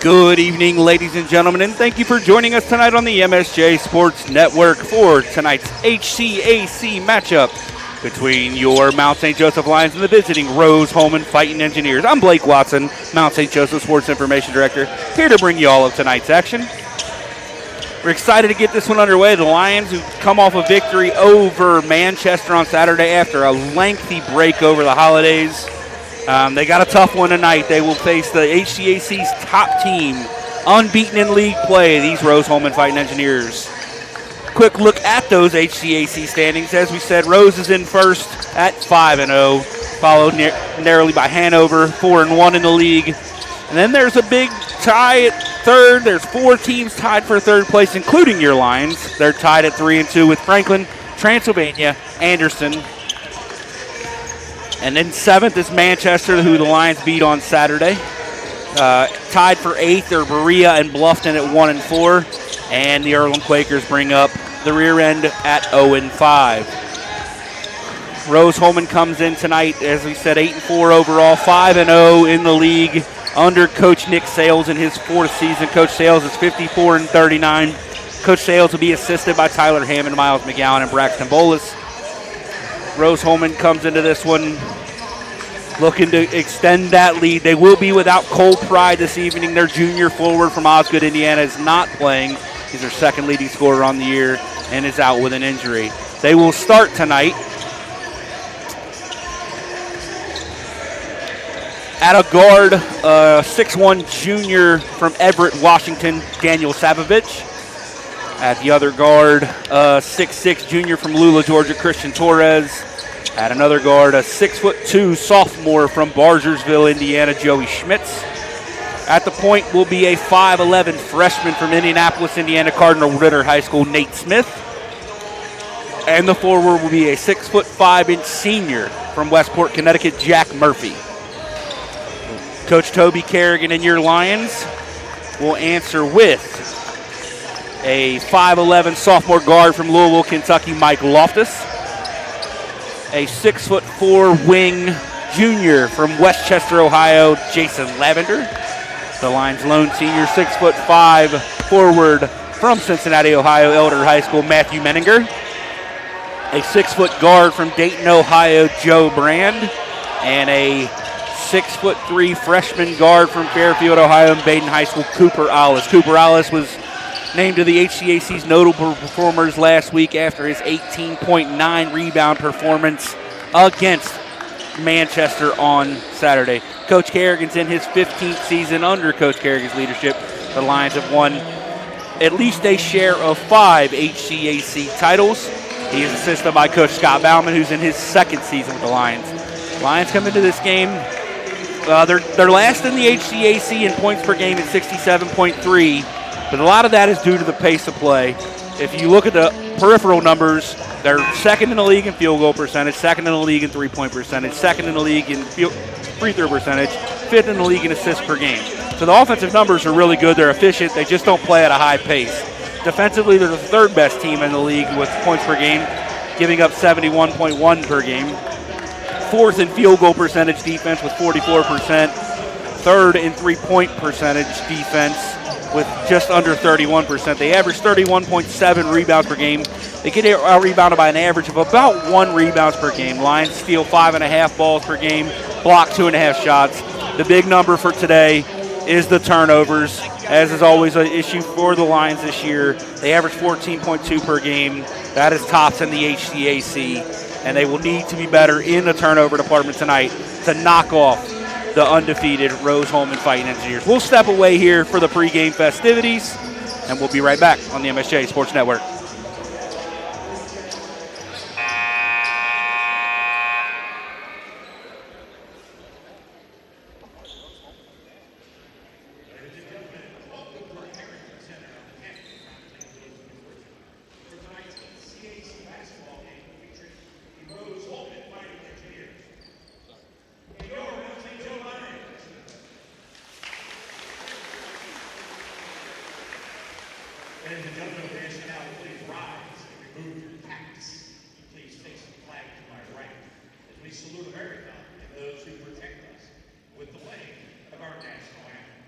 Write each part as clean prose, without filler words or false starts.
Good evening, ladies and gentlemen, and thank you for joining us tonight on the MSJ Sports Network for tonight's HCAC matchup between your Mount St. Joseph Lions and the visiting Rose-Hulman Fighting Engineers. I'm Blake Watson, Mount St. Joseph Sports Information Director, here to bring you all of tonight's action. We're excited to get this one underway. The Lions, who come off a victory over Manchester on Saturday after a lengthy break over the holidays. They got a tough one tonight. They will face the HCAC's top team, unbeaten in league play, these Rose-Hulman Fighting Engineers. Quick look at those HCAC standings. As we said, Rose is in first at 5-0, followed narrowly by Hanover, 4-1 in the league. And then there's a big tie at third. There's 4 teams tied for third place, including your Lions. They're tied at 3-2 with Franklin, Transylvania, Anderson. And then 7th is Manchester, who the Lions beat on Saturday. Tied for 8th are Berea and Bluffton at 1-4. And the Earlham Quakers bring up the rear end at 0-5. Rose-Hulman comes in tonight, as we said, 8-4 overall, 5-0 in the league under Coach Nick Sales in his 4th season. Coach Sales is 54-39. Coach Sales will be assisted by Tyler Hammond, Miles McGowan, and Braxton Bolus. Rose-Hulman comes into this one looking to extend that lead. They will be without Cole Pride this evening. Their junior forward from Osgood, Indiana, is not playing. He's their second leading scorer on the year and is out with an injury. They will start tonight At a guard, 6'1 junior from Everett, Washington, Daniel Savovich. At the other guard, 6'6 junior from Lula, Georgia, Christian Torres. At another guard, a 6'2 sophomore from Bargersville, Indiana, Joey Schmitz. At the point will be a 5'11 freshman from Indianapolis, Indiana, Cardinal Ritter High School, Nate Smith. And the forward will be a 6'5" senior from Westport, Connecticut, Jack Murphy. Coach Toby Kerrigan and your Lions will answer with a 5'11 sophomore guard from Louisville, Kentucky, Mike Loftus. A 6'4" wing junior from Westchester, Ohio, Jason Lavender. The Lions' lone senior, 6'5" forward from Cincinnati, Ohio, Elder High School, Matthew Menninger. A 6' guard from Dayton, Ohio, Joe Brand. And a 6'3" freshman guard from Fairfield, Ohio, and Baden High School, Cooper Allis. Cooper Allis was named to the HCAC's notable performers last week after his 18.9 rebound performance against Manchester on Saturday. Coach Kerrigan's in his 15th season under Coach Kerrigan's leadership. The Lions have won at least a share of 5 HCAC titles. He is assisted by Coach Scott Bauman, who's in his 2nd season with the Lions. Lions come into this game. They're last in the HCAC in points per game at 67.3, but a lot of that is due to the pace of play. If you look at the peripheral numbers, they're 2nd in the league in field goal percentage, 2nd in the league in three-point percentage, 2nd in the league in free throw percentage, 5th in the league in assists per game. So the offensive numbers are really good. They're efficient. They just don't play at a high pace. Defensively, they're the 3rd best team in the league with points per game, giving up 71.1 per game. 4th in field goal percentage defense with 44%. 3rd in three-point percentage defense with just under 31%. They average 31.7 rebounds per game. They get out-rebounded by an average of about 1 rebounds per game. Lions steal 5.5 balls per game, block 2.5 shots. The big number for today is the turnovers, as is always an issue for the Lions this year. They average 14.2 per game. That is tops in the HCAC, and they will need to be better in the turnover department tonight to knock off the undefeated Rose-Hulman Fighting Engineers. We'll step away here for the pregame festivities, and we'll be right back on the MSJ Sports Network. Ladies and gentlemen, fans now please rise and remove your hats. Please face the flag to my right as we salute America and those who protect us with the playing of our national anthem.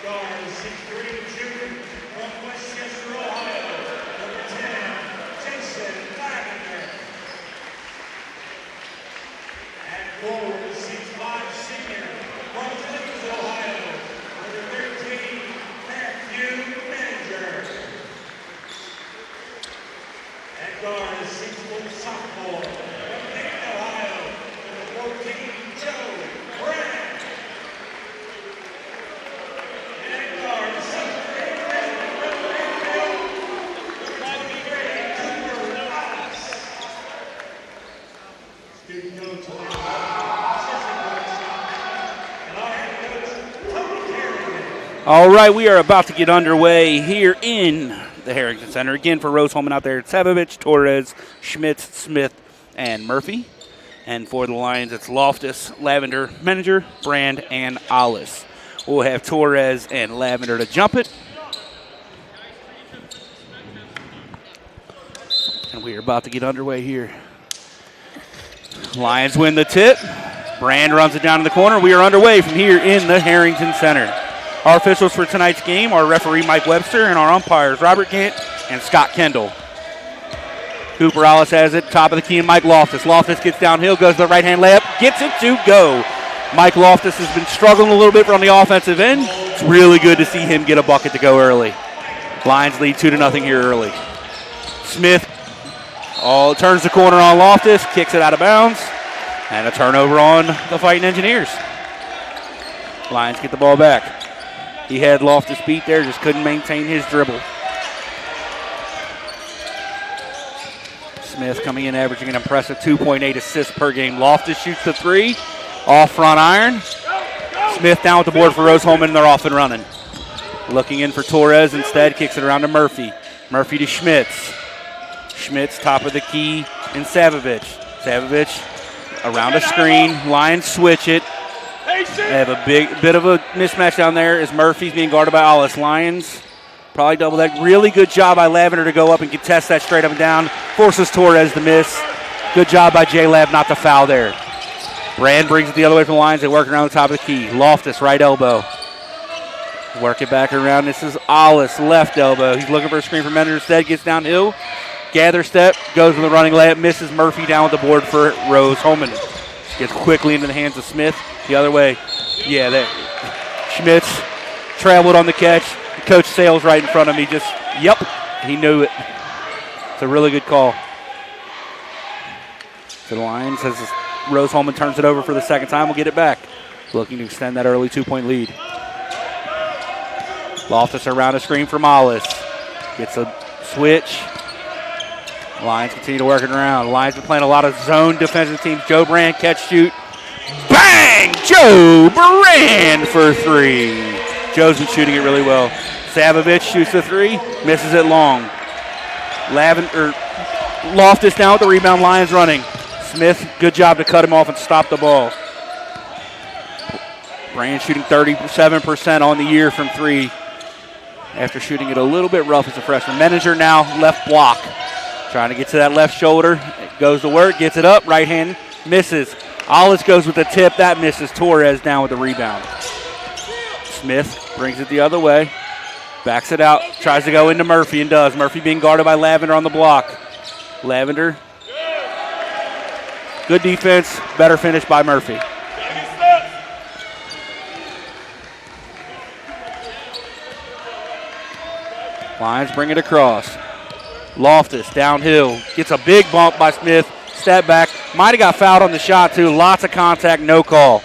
Guard 6'3", junior from Westchester, Ohio. Number 10, Jason Lavender. And forward 6'5", senior from Cleveland, Ohio. Number 13, Matthew Manager. And guard 6-foot sophomore from Dayton, Ohio. Number 14, Joe Brand. And guard 7'8", from Greenville. Number 23, Cooper Alice. Student coach, assistant coach, and our head coach, Tony Carrigan. All right, we are about to get underway here in the Harrington Center. Again, for Rose-Hulman out there, it's Savovich, Torres, Schmitz, Smith, and Murphy. And for the Lions, it's Loftus, Lavender, Manager, Brand, and Alice. We'll have Torres and Lavender to jump it. And we are about to get underway here. Lions win the tip. Brand runs it down in the corner. We are underway from here in the Harrington Center. Our officials for tonight's game are referee Mike Webster and our umpires Robert Gant and Scott Kendall. Cooper Alice has it, top of the key, and Mike Loftus. Loftus gets downhill, goes to the right-hand layup, gets it to go. Mike Loftus has been struggling a little bit from the offensive end. It's really good to see him get a bucket to go early. Lions lead 2-0 here early. Smith turns the corner on Loftus, kicks it out of bounds, and a turnover on the Fighting Engineers. Lions get the ball back. He had Loftus beat there, just couldn't maintain his dribble. Smith coming in, averaging an impressive 2.8 assists per game. Loftus shoots the three, off front iron. Smith down with the board for Rose-Hulman, and they're off and running. Looking in for Torres instead, kicks it around to Murphy. Murphy to Schmitz. Schmitz, top of the key, and Savovich. Savovich around a screen. Lions switch it. They have a bit of a mismatch down there as Murphy's being guarded by Alice. Lions probably double that. Really good job by Lavender to go up and contest that straight up and down. Forces Torres to miss. Good job by J-Lab not to foul there. Brand brings it the other way from the Lions. They work around the top of the key. Loftus, right elbow. Work it back around. This is Alice, left elbow. He's looking for a screen from Mender instead. Gets downhill. Gather step. Goes with the running layup. Misses Murphy down with the board for Rose-Hulman. Gets quickly into the hands of Smith. The other way. Yeah, there. Schmitz traveled on the catch. Coach Sales right in front of me. He knew it. It's a really good call. So the Lions, as Rose-Hulman turns it over for the second time, will get it back. Looking to extend that early 2-point lead. Loftus around a screen from Alice. Gets a switch. Lions continue to work it around. Lions been playing a lot of zone defensive teams. Joe Brand, catch, shoot. Bang! Joe Brand for three. Joe's been shooting it really well. Savovich shoots the three, misses it long. Loftus down with the rebound. Lions running. Smith, good job to cut him off and stop the ball. Brand shooting 37% on the year from three after shooting it a little bit rough as a freshman. Manager now left block. Trying to get to that left shoulder. It goes to work, gets it up, right hand, misses. Alice goes with the tip, that misses. Torres down with the rebound. Smith brings it the other way. Backs it out, tries to go into Murphy and does. Murphy being guarded by Lavender on the block. Lavender. Good defense, better finish by Murphy. Lions bring it across. Loftus downhill, gets a big bump by Smith. Step back, might have got fouled on the shot too. Lots of contact, no call.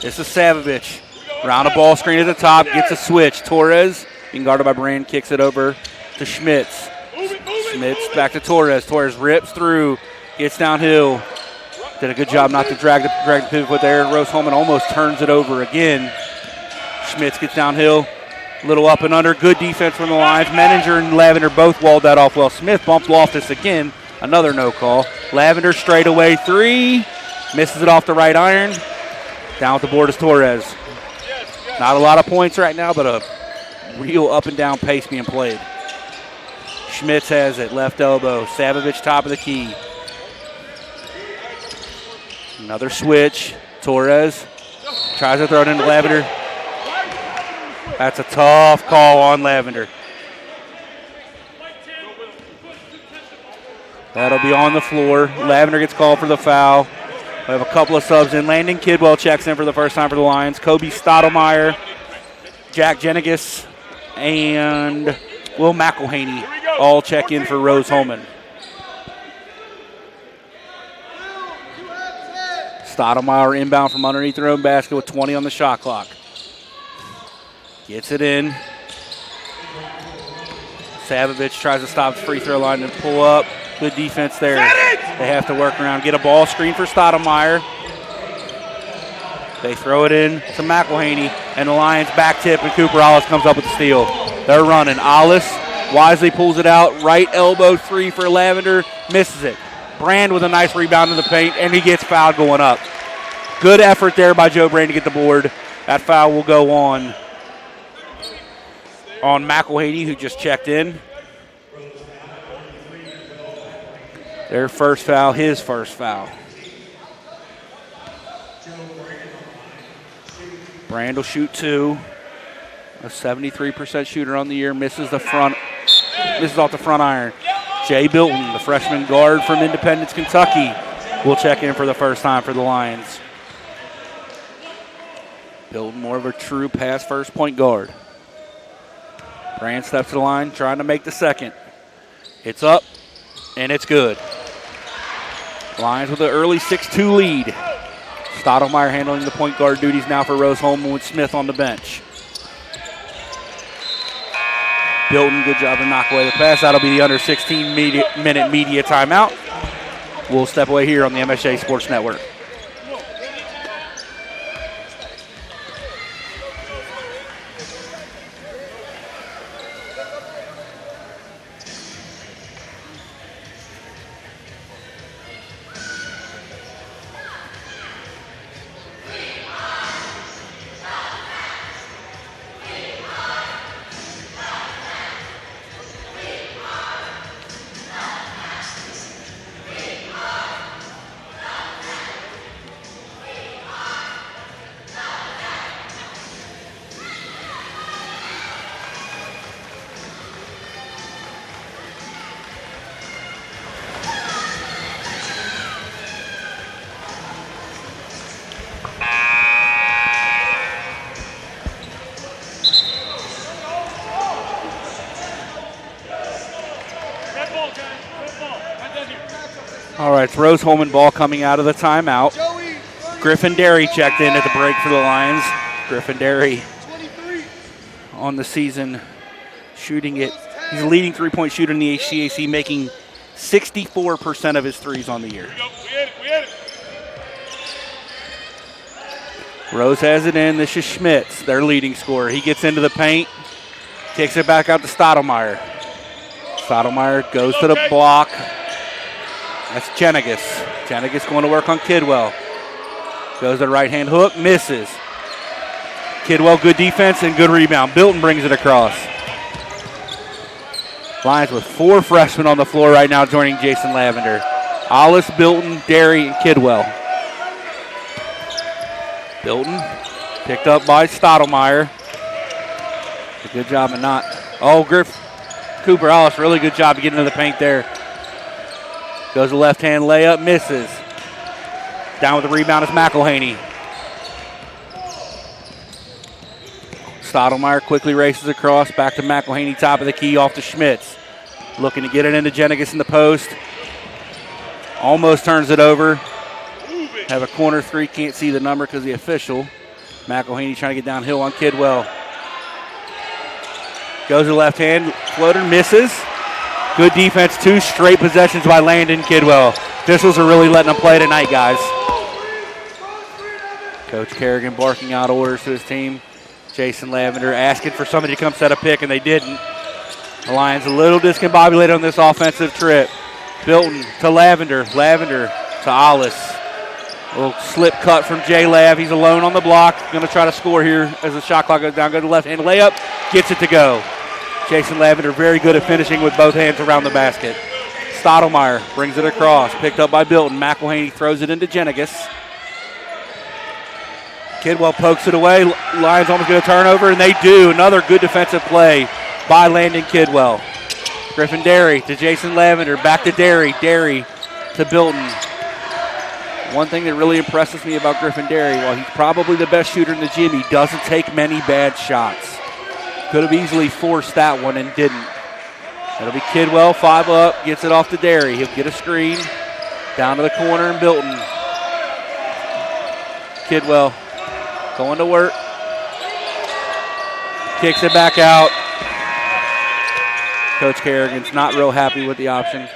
This is Savovich. Round a ball screen at the top, gets a switch. Torres, being guarded by Brand, kicks it over to Schmitz. Schmitz back to Torres. Torres rips through, gets downhill. Did a good job not to drag the pivot foot there. Rose-Hulman almost turns it over again. Schmitz gets downhill. Little up and under. Good defense from the Lions. Menninger and Lavender both walled that off well. Smith bumped Loftus again. Another no call. Lavender straight away three. Misses it off the right iron. Down with the board is Torres. Not a lot of points right now, but a real up and down pace being played. Schmitz has it. Left elbow. Savovich top of the key. Another switch. Torres tries to throw it into Lavender. That's a tough call on Lavender. That'll be on the floor. Lavender gets called for the foul. We have a couple of subs in. Landon Kidwell checks in for the first time for the Lions. Kobe Stottlemyre, Jack Jenigas, and Will McElhaney all check in for Rose-Hulman. Stottlemyre inbound from underneath their own basket with 20 on the shot clock. Gets it in. Savovich tries to stop the free throw line and pull up. Good defense there. They have to work around. Get a ball screen for Stottlemyre. They throw it in to McElhaney, and the Lions back tip, and Cooper Ollis comes up with the steal. They're running. Ollis wisely pulls it out. Right elbow three for Lavender. Misses it. Brand with a nice rebound in the paint, and he gets fouled going up. Good effort there by Joe Brand to get the board. That foul will go on McElhaney, who just checked in. Their first foul, his first foul. Brand will shoot two. A 73% shooter on the year, misses off the front iron. Jay Bilton, the freshman guard from Independence, Kentucky, will check in for the first time for the Lions. Bilton, more of a true pass first point guard. Brand steps to the line, trying to make the second. It's up, and it's good. Lions with an early 6-2 lead. Stottlemyre handling the point guard duties now for Rose-Hulman with Smith on the bench. Bilton, good job to knock away the pass. That'll be the under 16-minute media timeout. We'll step away here on the MSJ Sports Network. All right, it's Rose-Hulman ball coming out of the timeout. Griffin Derry checked in at the break for the Lions. Griffin Derry on the season shooting it. He's a leading three-point shooter in the HCAC, making 64% of his threes on the year. Rose has it in. This is Schmitz, their leading scorer. He gets into the paint, kicks it back out to Stottlemyre. Stottlemyre goes to the block. That's Jenigas. Jenigas going to work on Kidwell. Goes to the right-hand hook, misses. Kidwell, good defense and good rebound. Bilton brings it across. Lions with four freshmen on the floor right now joining Jason Lavender. Ollis, Bilton, Derry, and Kidwell. Bilton picked up by Stottlemyre. A good job of not. Oh, Cooper Ollis, really good job to get into the paint there. Goes to left-hand layup, misses. Down with the rebound is McElhaney. Stottlemyre quickly races across, back to McElhaney, top of the key, off to Schmitz. Looking to get it into Jenigas in the post. Almost turns it over. Have a corner three, can't see the number because the official. McElhaney trying to get downhill on Kidwell. Goes to left hand, floater, misses. Good defense, two straight possessions by Landon Kidwell. Officials are really letting them play tonight, guys. Coach Kerrigan barking out orders to his team. Jason Lavender asking for somebody to come set a pick, and they didn't. The Lions a little discombobulated on this offensive trip. Bilton to Lavender. Lavender to Ollis. A little slip cut from Jay Lav. He's alone on the block. Going to try to score here as the shot clock goes down. Go to the left-hand layup. Gets it to go. Jason Lavender very good at finishing with both hands around the basket. Stottlemyre brings it across. Picked up by Bilton. McElhaney throws it into Jenigas. Kidwell pokes it away. Lions almost get a turnover, and they do. Another good defensive play by Landon Kidwell. Griffin Derry to Jason Lavender. Back to Derry. Derry to Bilton. One thing that really impresses me about Griffin Derry, while he's probably the best shooter in the gym, he doesn't take many bad shots. Could have easily forced that one and didn't. That'll be Kidwell, 5 up, gets it off to Derry. He'll get a screen down to the corner and Bilton. Kidwell going to work. Kicks it back out. Coach Kerrigan's not real happy with the option.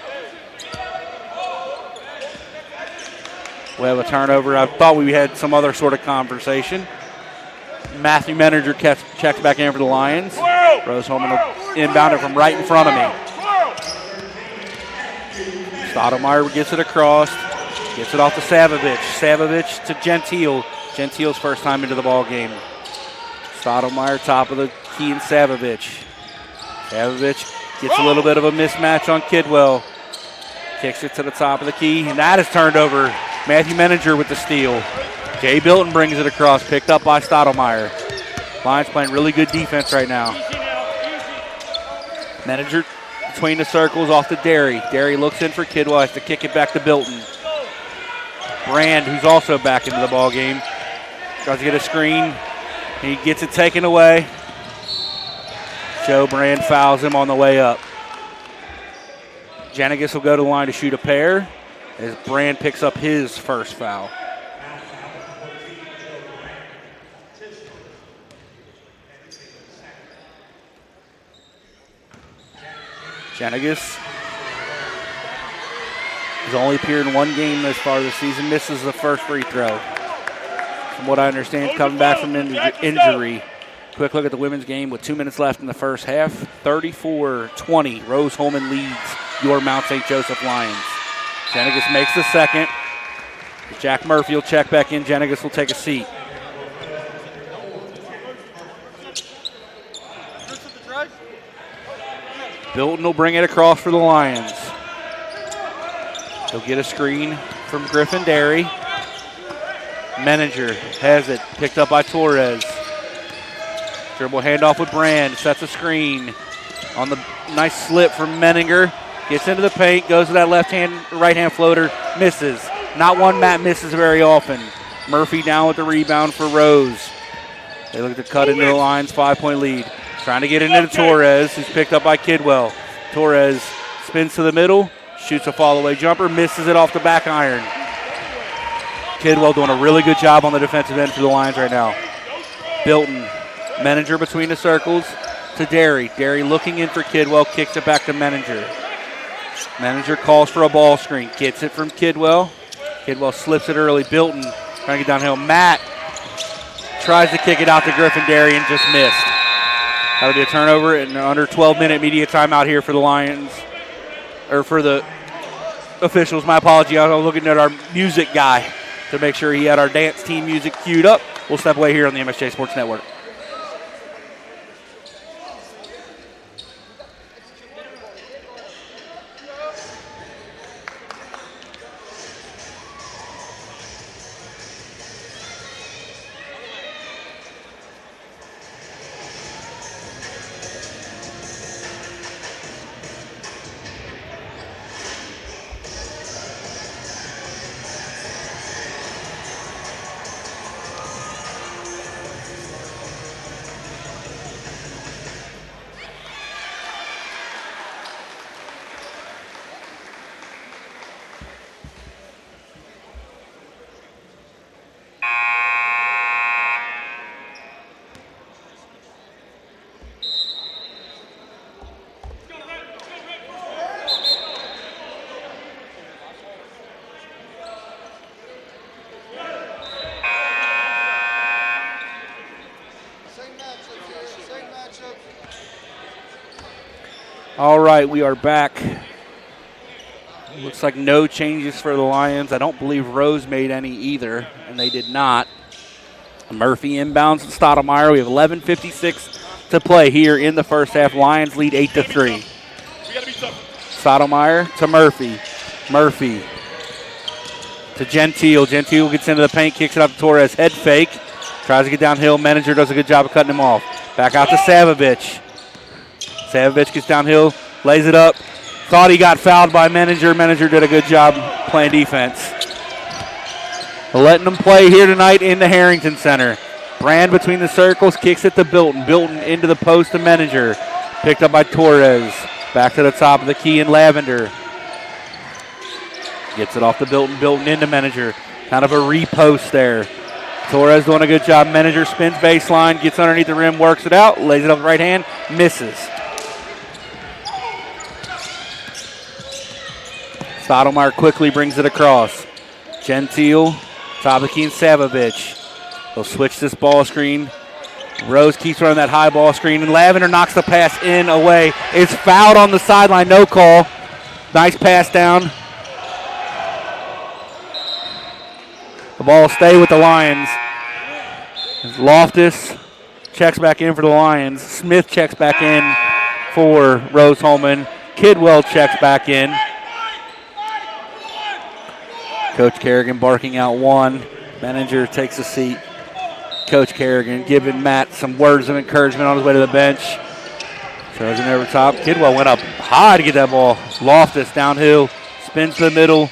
We have a turnover. I thought we had some other sort of conversation. Matthew Meninger checks back in for the Lions. Rose-Hulman will inbound it from right in front of me. Stottlemyre gets it across. Gets it off to Savovich. Savovich to Gentile. Gentile's first time into the ball game. Stottlemyre top of the key and Savovich. Savovich gets a little bit of a mismatch on Kidwell. Kicks it to the top of the key, and that is turned over. Matthew Meninger with the steal. Jay Bilton brings it across, picked up by Stottlemyre. Lions playing really good defense right now. Meninger between the circles off to Derry. Derry looks in for Kidwell, has to kick it back to Bilton. Brand, who's also back into the ball game, tries to get a screen. He gets it taken away. Joe Brand fouls him on the way up. Janigas will go to the line to shoot a pair as Brand picks up his first foul. Janigas has only appeared in one game this far this season, misses the first free throw. From what I understand, coming back from injury. Quick look at the women's game with 2 minutes left in the first half. 34-20, Rose-Hulman leads your Mount St. Joseph Lions. Janigas makes the second. Jack Murphy will check back in. Janigas will take a seat. Bilton will bring it across for the Lions. He'll get a screen from Griffin Derry. Meninger has it, picked up by Torres. Dribble handoff with Brand, sets a screen on the nice slip from Meninger. Gets into the paint, goes to that right-hand floater, misses. Not one Matt misses very often. Murphy down with the rebound for Rose. They look to cut into the Lions' 5-point lead. Trying to get into Torres, who's picked up by Kidwell. Torres spins to the middle, shoots a fall-away jumper, misses it off the back iron. Kidwell doing a really good job on the defensive end for the Lions right now. Bilton, Meninger between the circles to Derry. Derry looking in for Kidwell, kicks it back to Meninger. Meninger calls for a ball screen, gets it from Kidwell. Kidwell slips it early. Bilton trying to get downhill. Matt tries to kick it out to Griffin Derry and just missed. That'll be a turnover and under 12-minute media timeout here for the Lions, or for the officials. My apology. I was looking at our music guy to make sure he had our dance team music queued up. We'll step away here on the MSJ Sports Network. All right, we are back. Looks like no changes for the Lions. I don't believe Rose made any either, and they did not. Murphy inbounds to Stottlemyre. We have 11:56 to play here in the first half. Lions lead 8-3. Stottlemyre to Murphy. Murphy to Gentile. Gentile gets into the paint, kicks it out to Torres. Head fake. Tries to get downhill. Menninger does a good job of cutting him off. Back out to Savovich. Savovich gets downhill, lays it up. Thought he got fouled by Menninger. Menninger did a good job playing defense. Letting them play here tonight in the Harrington Center. Brand between the circles, kicks it to Bilton. Bilton into the post to Menninger. Picked up by Torres. Back to the top of the key in Lavender. Gets it off to Bilton. Bilton into Menninger. Kind of a repost there. Torres doing a good job. Menninger spins baseline, gets underneath the rim, works it out, lays it up with the right hand, misses. Stottlemyre quickly brings it across. Gentile, top of the key, and Savovich. They'll switch this ball screen. Rose keeps running that high ball screen, and Lavender knocks the pass in, away. It's fouled on the sideline, no call. Nice pass down. The ball will stay with the Lions. Loftus checks back in for the Lions. Smith checks back in for Rose-Hulman. Kidwell checks back in. Coach Kerrigan barking out one. Menninger takes a seat. Coach Kerrigan giving Matt some words of encouragement on his way to the bench. Throws it over top. Kidwell went up high to get that ball. Loftus downhill, spins to the middle.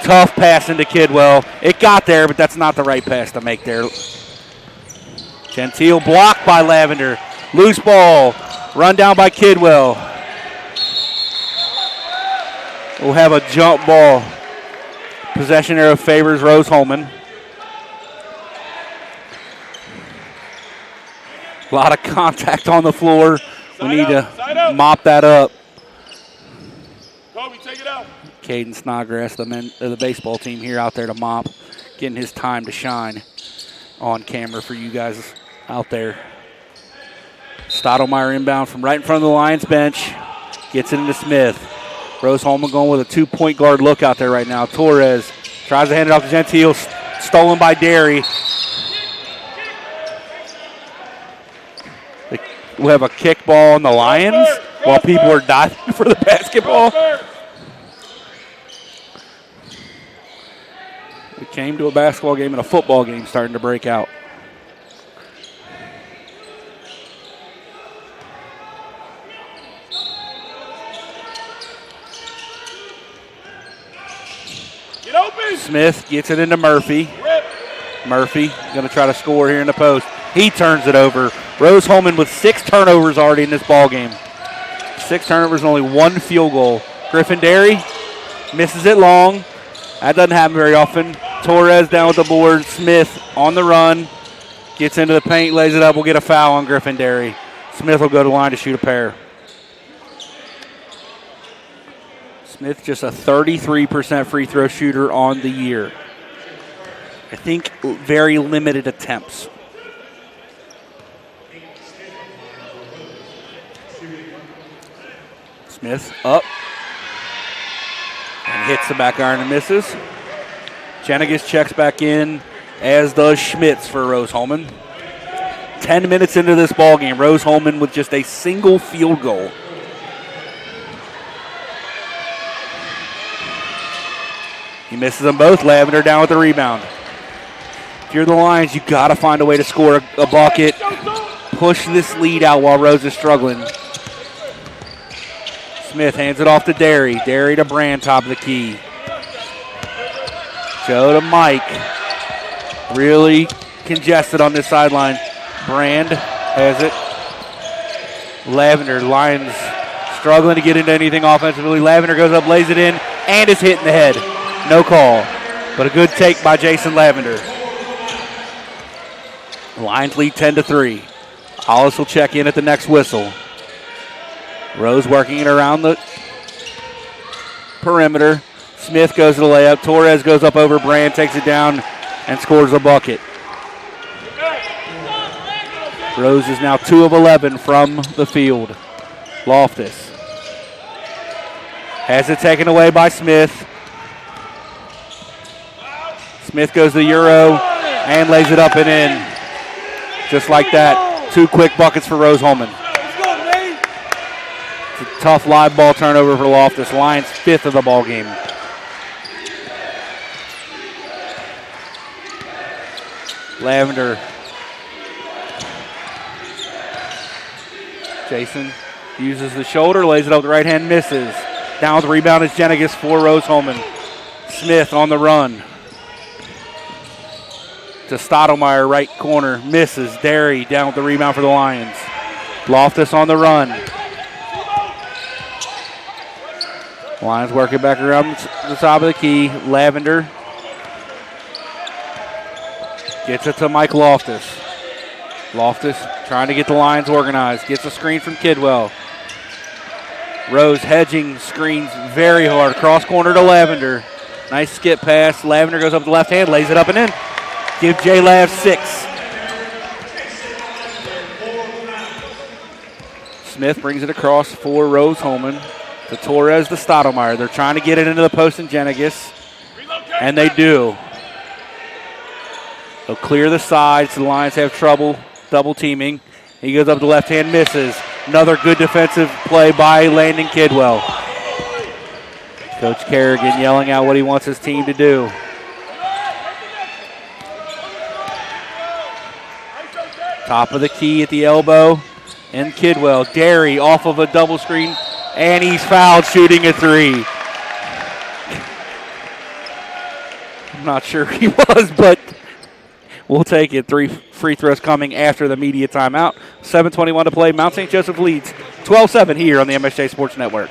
Tough pass into Kidwell. It got there, but that's not the right pass to make there. Gentile blocked by Lavender. Loose ball. Run down by Kidwell. We'll have a jump ball. Possession arrow favors Rose-Hulman. A lot of contact on the floor. We need to mop that up. Kobe, take it out. Caden Snodgrass, the baseball team here out there to mop, getting his time to shine on camera for you guys out there. Stottlemyre inbound from right in front of the Lions bench. Gets it into Smith. Rose-Hulman going with a two-point guard look out there right now. Torres tries to hand it off to Gentile. Stolen by Derry. We'll have a kickball on the Lions while people are diving for the basketball. We came to a basketball game and a football game starting to break out. Get open. Smith gets it into Murphy. Murphy going to try to score here in the post. He turns it over. Rose-Hulman with 6 turnovers already in this ball game. 6 turnovers and only 1 field goal. Griffin Derry misses it long. That doesn't happen very often. Torres down with the board. Smith on the run. Gets into the paint, lays it up. We'll get a foul on Griffin Derry. Smith will go to the line to shoot a pair. Smith just a 33% free throw shooter on the year. I think very limited attempts. Smith up and hits the back iron and misses. Jenigas checks back in, as does Schmitz for Rose-Hulman. 10 minutes into this ball game, Rose-Hulman with just a single field goal. He misses them both. Lavender down with the rebound. If you're the Lions, you got to find a way to score a bucket. Push this lead out while Rose is struggling. Smith hands it off to Derry. Derry to Brand, top of the key. Joe to Mike. Really congested on this sideline. Brand has it. Lavender, Lions struggling to get into anything offensively. Lavender goes up, lays it in, and is hit in the head. No call, but a good take by Jason Lavender. Lions lead 10-3. Hollis will check in at the next whistle. Rose working it around the perimeter. Smith goes to the layup. Torres goes up over Brand, takes it down, and scores a bucket. Rose is now 2 of 11 from the field. Loftus has it taken away by Smith. Smith goes to the Euro and lays it up and in. Just like that, 2 quick buckets for Rose-Hulman. It's a tough live ball turnover for Loftus. Lions 5th of the ball game. Lavender Jason uses the shoulder, lays it up the right hand, misses. Down with the rebound is Jenigas for Rose-Hulman. Smith on the run. To Stottlemyre, right corner, misses. Derry down with the rebound for the Lions. Loftus on the run. Lions working back around the top of the key. Lavender gets it to Mike Loftus. Loftus trying to get the Lions organized. Gets a screen from Kidwell. Rose hedging, screens very hard. Cross corner to Lavender. Nice skip pass. Lavender goes up the left hand, lays it up and in. Give J-Lav 6. Smith brings it across for Rose-Hulman. To Torres to Stottlemyre. They're trying to get it into the post in Jenigas. And they do. They'll clear the sides. The Lions have trouble double teaming. He goes up the left hand, misses. Another good defensive play by Landon Kidwell. Coach Kerrigan yelling out what he wants his team to do. Top of the key at the elbow. And Kidwell. Derry off of a double screen. And he's fouled shooting a three. I'm not sure he was, but we'll take it. 3 free throws coming after the media timeout. 7:21 to play. Mount St. Joseph leads 12-7 here on the MSJ Sports Network.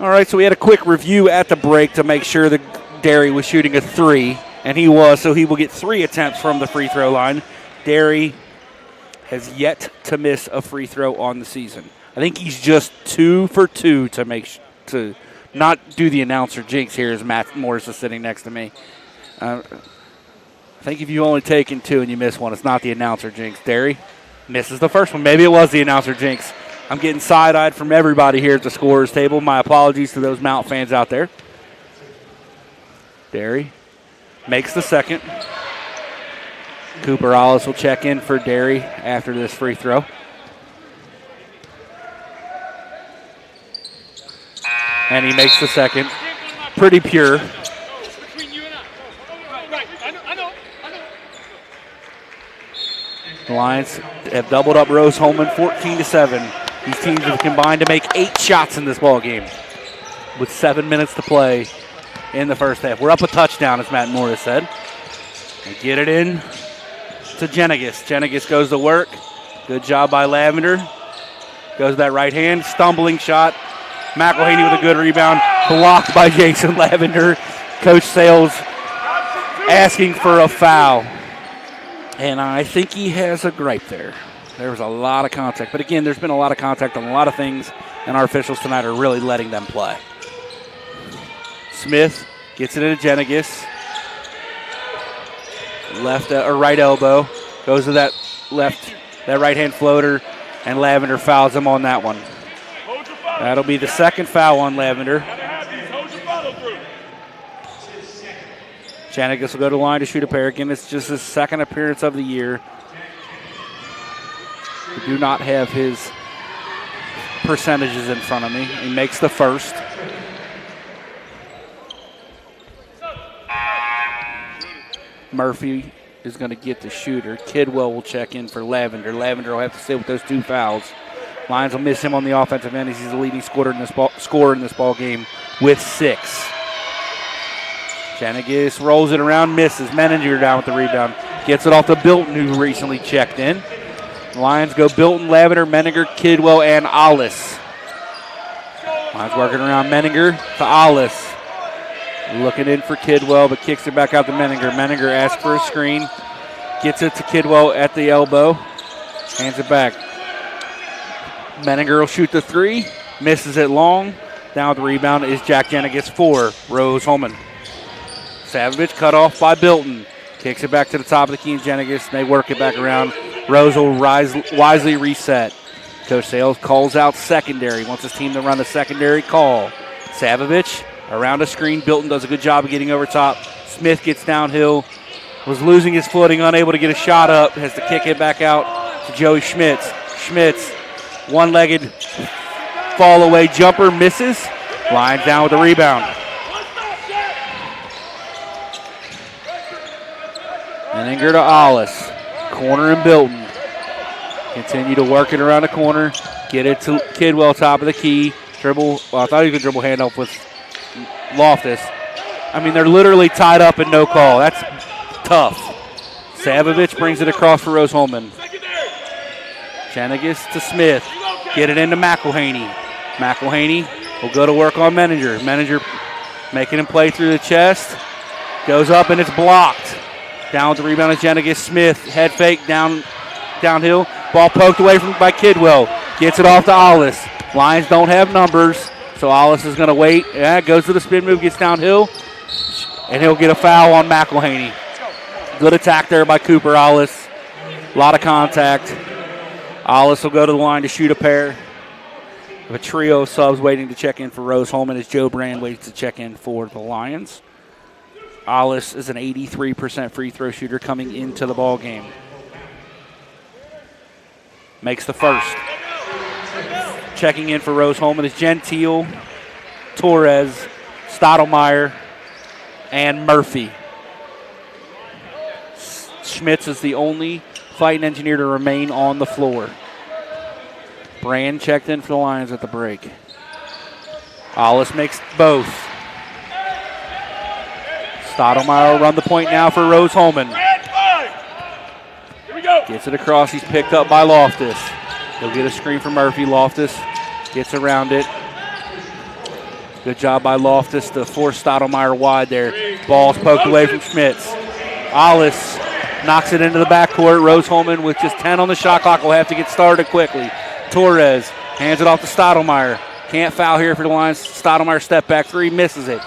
All right, so we had a quick review at the break to make sure that Derry was shooting a 3, and he was, so he will get 3 attempts from the free throw line. Derry has yet to miss a free throw on the season. I think he's just 2 for 2 to not do the announcer jinx here as Matt Morris is sitting next to me. I think if you've only taken 2 and you miss one, it's not the announcer jinx. Derry misses the first one. Maybe it was the announcer jinx. I'm getting side-eyed from everybody here at the scorer's table. My apologies to those Mount fans out there. Derry makes the second. Cooper Ollis will check in for Derry after this free throw. And he makes the second. Pretty pure. The Lions have doubled up Rose-Hulman 14-7. These teams have combined to make 8 shots in this ball game with 7 minutes to play in the first half. We're up a touchdown, as Matt Morris said. They get it in to Jenigas. Jenigas goes to work. Good job by Lavender. Goes to that right hand. Stumbling shot. McElhaney with a good rebound. Blocked by Jason Lavender. Coach Sales asking for a foul. And I think he has a gripe there. There was a lot of contact. But again, there's been a lot of contact on a lot of things, and our officials tonight are really letting them play. Smith gets it into Jenigas. Left or right elbow. Goes to that right-hand floater, and Lavender fouls him on that one. That'll be the second foul on Lavender. Jenigas will go to the line to shoot a pair. Again, it's just his second appearance of the year. We do not have his percentages in front of me. He makes the first. Murphy is going to get the shooter. Kidwell will check in for Lavender. Lavender will have to sit with those 2 fouls. Lions will miss him on the offensive end as he's the leading scorer in this ball game with 6. Janagis rolls it around, misses. Menninger down with the rebound. Gets it off to Bilton, who recently checked in. The Lions go Bilton, Lavender, Menninger, Kidwell, and Ollis. Lions working around Menninger to Ollis. Looking in for Kidwell, but kicks it back out to Menninger. Menninger asks for a screen. Gets it to Kidwell at the elbow. Hands it back. Menninger will shoot the 3. Misses it long. Down with the rebound is Jack Janagis for Rose-Hulman. Savage cut off by Bilton. Kicks it back to the top of the key, and Janagis. They work it back around. Rose will wisely reset. Coach Sales calls out secondary. Wants his team to run the secondary call. Savage around a screen. Bilton does a good job of getting over top. Smith gets downhill. Was losing his footing, unable to get a shot up. Has to kick it back out to Joey Schmitz. Schmitz, one-legged fall-away jumper, misses. Lions down with the rebound. Menninger to Ollis. Corner and Bilton. Continue to work it around the corner. Get it to Kidwell, top of the key. Dribble. Well, I thought he could dribble handoff with Loftus. I mean, they're literally tied up and no call. That's tough. Savage brings it across for Rose-Hulman. Janagis to Smith. Get it into McElhaney. McElhaney will go to work on Menninger. Menninger making him play through the chest. Goes up and it's blocked. Down with the rebound is Janagis. Smith, head fake downhill. Ball poked away by Kidwell. Gets it off to Ollis. Lions don't have numbers, so Ollis is going to wait. Yeah, goes to the spin move, gets downhill, and he'll get a foul on McElhaney. Good attack there by Cooper Ollis. A lot of contact. Ollis will go to the line to shoot a pair. A trio of subs waiting to check in for Rose-Hulman as Joe Brand waits to check in for the Lions. Ollis is an 83% free throw shooter coming into the ball game. Makes the first. Checking in for Rose-Hulman is Gentile, Torres, Stottlemyre, and Murphy. Schmitz is the only fighting engineer to remain on the floor. Brand checked in for the Lions at the break. Ollis makes both. Stottlemyre will run the point now for Rose-Hulman. Gets it across. He's picked up by Loftus. He'll get a screen from Murphy. Loftus gets around it. Good job by Loftus to force Stottlemyre wide there. Ball's poked away from Schmitz. Ollis knocks it into the backcourt. Rose-Hulman with just 10 on the shot clock will have to get started quickly. Torres hands it off to Stottlemyre. Can't foul here for the Lions. Stottlemyre step back 3, misses it.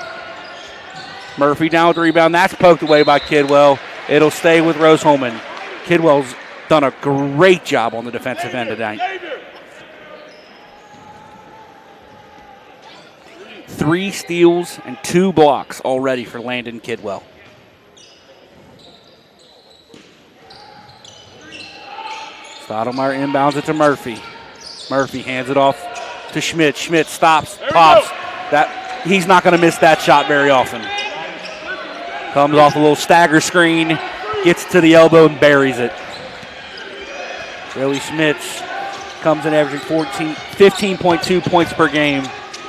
Murphy down with the rebound. That's poked away by Kidwell. It'll stay with Rose-Hulman. Kidwell's done a great job on the defensive end tonight. 3 steals and 2 blocks already for Landon Kidwell. Stottlemyre inbounds it to Murphy. Murphy hands it off to Schmidt. Schmidt stops, pops. He's not going to miss that shot very often. Comes off a little stagger screen, gets to the elbow and buries it. Joey Schmitz comes in averaging 15.2 points per game.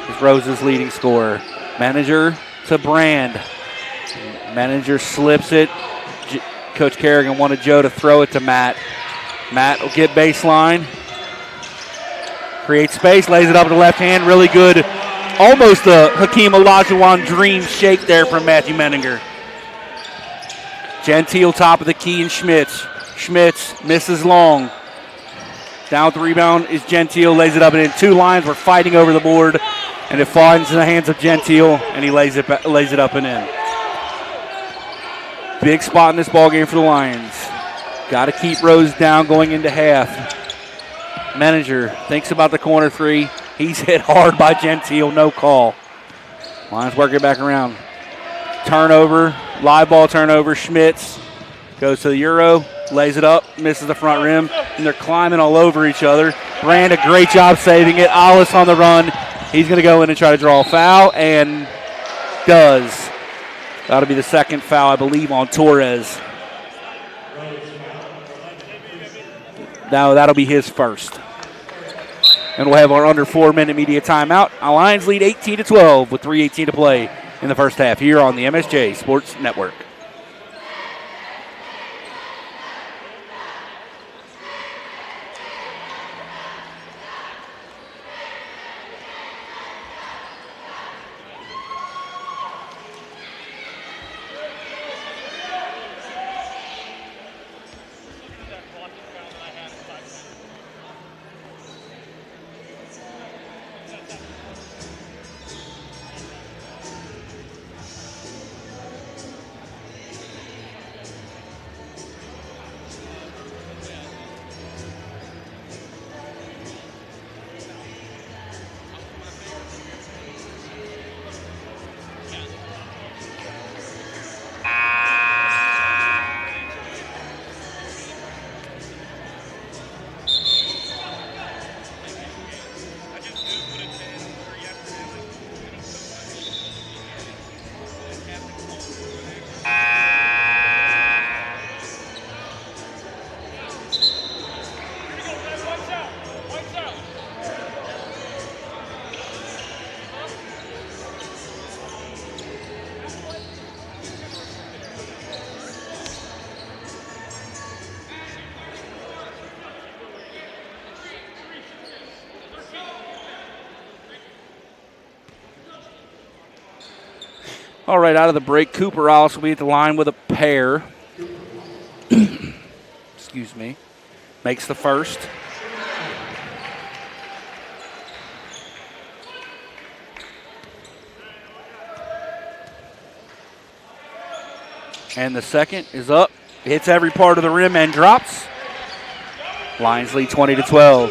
Is Rose's leading scorer. Menninger to Brand. Menninger slips it. Coach Kerrigan wanted Joe to throw it to Matt. Matt will get baseline. Creates space, lays it up to the left hand. Really good. Almost a Hakeem Olajuwon dream shake there from Matthew Menninger. Gentile top of the key and Schmitz. Schmitz misses long. Down with the rebound is Gentile, lays it up and in. 2 Lions were fighting over the board, and it finds in the hands of Gentile, and he lays it up and in. Big spot in this ball game for the Lions. Got to keep Rose down going into half. Menninger thinks about the corner 3. He's hit hard by Gentile, no call. Lions work it back around. Turnover, live ball turnover. Schmitz goes to the Euro, lays it up, misses the front rim, and they're climbing all over each other. Brand, a great job saving it. Ollis on the run. He's going to go in and try to draw a foul, and does. That'll be the second foul, I believe, on Torres. Now that'll be his first. And we'll have our under 4-minute media timeout. Our Lions lead 18-12 with 3:18 to play in the first half here on the MSJ Sports Network. All right, out of the break, Cooper Alice will be at the line with a pair. Excuse me. Makes the first. And the second is up. Hits every part of the rim and drops. Lions lead 20-12.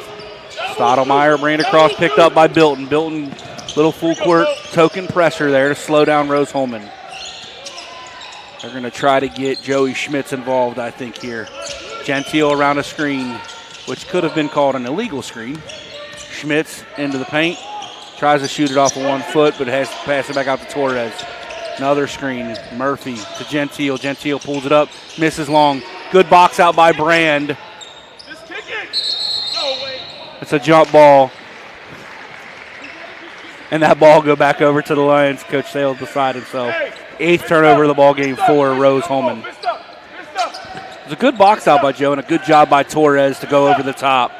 Stottlemyre ran across, picked up by Bilton. Bilton, little full court token pressure there to slow down Rose-Hulman. They're going to try to get Joey Schmitz involved, I think, here. Gentile around a screen, which could have been called an illegal screen. Schmitz into the paint. Tries to shoot it off of 1 foot, but has to pass it back out to Torres. Another screen. Murphy to Gentile. Gentile pulls it up. Misses long. Good box out by Brand. Just kick it. No way. It's a jump ball. And that ball go back over to the Lions. Coach Sales beside himself. 8th turnover of the ball game for Rose-Hulman. It was a good box out by Joe and a good job by Torres to go over the top.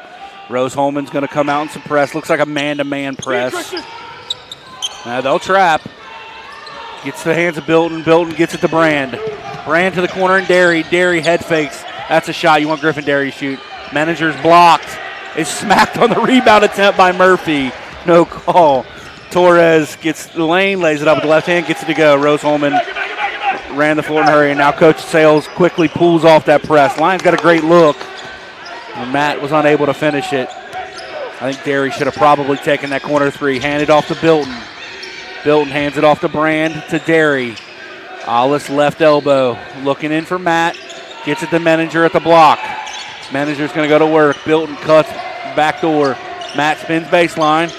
Rose-Hulman's going to come out and some press. Looks like a man-to-man press. Now they'll trap. Gets to the hands of Bilton. Bilton gets it to Brand. Brand to the corner and Derry. Derry head fakes. That's a shot you want Griffin Derry to shoot. Manager's blocked. Is smacked on the rebound attempt by Murphy. No call. Torres gets the lane, lays it up with the left hand, gets it to go. Rose-Hulman ran the floor in a hurry, and now Coach Sales quickly pulls off that press. Lions got a great look, and Matt was unable to finish it. I think Derry should have probably taken that corner three. Handed off to Bilton. Bilton hands it off to Brand to Derry. Alice left elbow, looking in for Matt. Gets it to Manager at the block. Manager's going to go to work. Bilton cuts back door. Matt spins baseline.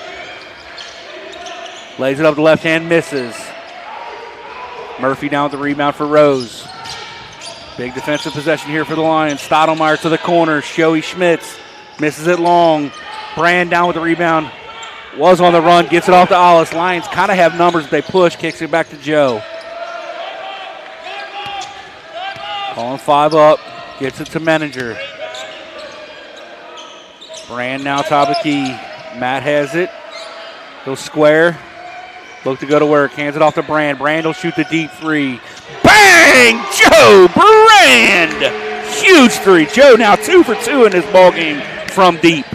Lays it up the left hand, misses. Murphy down with the rebound for Rose. Big defensive possession here for the Lions. Stottlemyre to the corner. Joey Schmitz misses it long. Brand down with the rebound. Was on the run, gets it off to Alice. Lions kind of have numbers, but they push, kicks it back to Joe. Calling 5 up, gets it to Manager. Brand now top of key. Matt has it. He'll square. Look to go to work. Hands it off to Brand. Brand will shoot the deep three. Bang! Joe Brand! Huge three. Joe now 2 for 2 in this ball game from deep.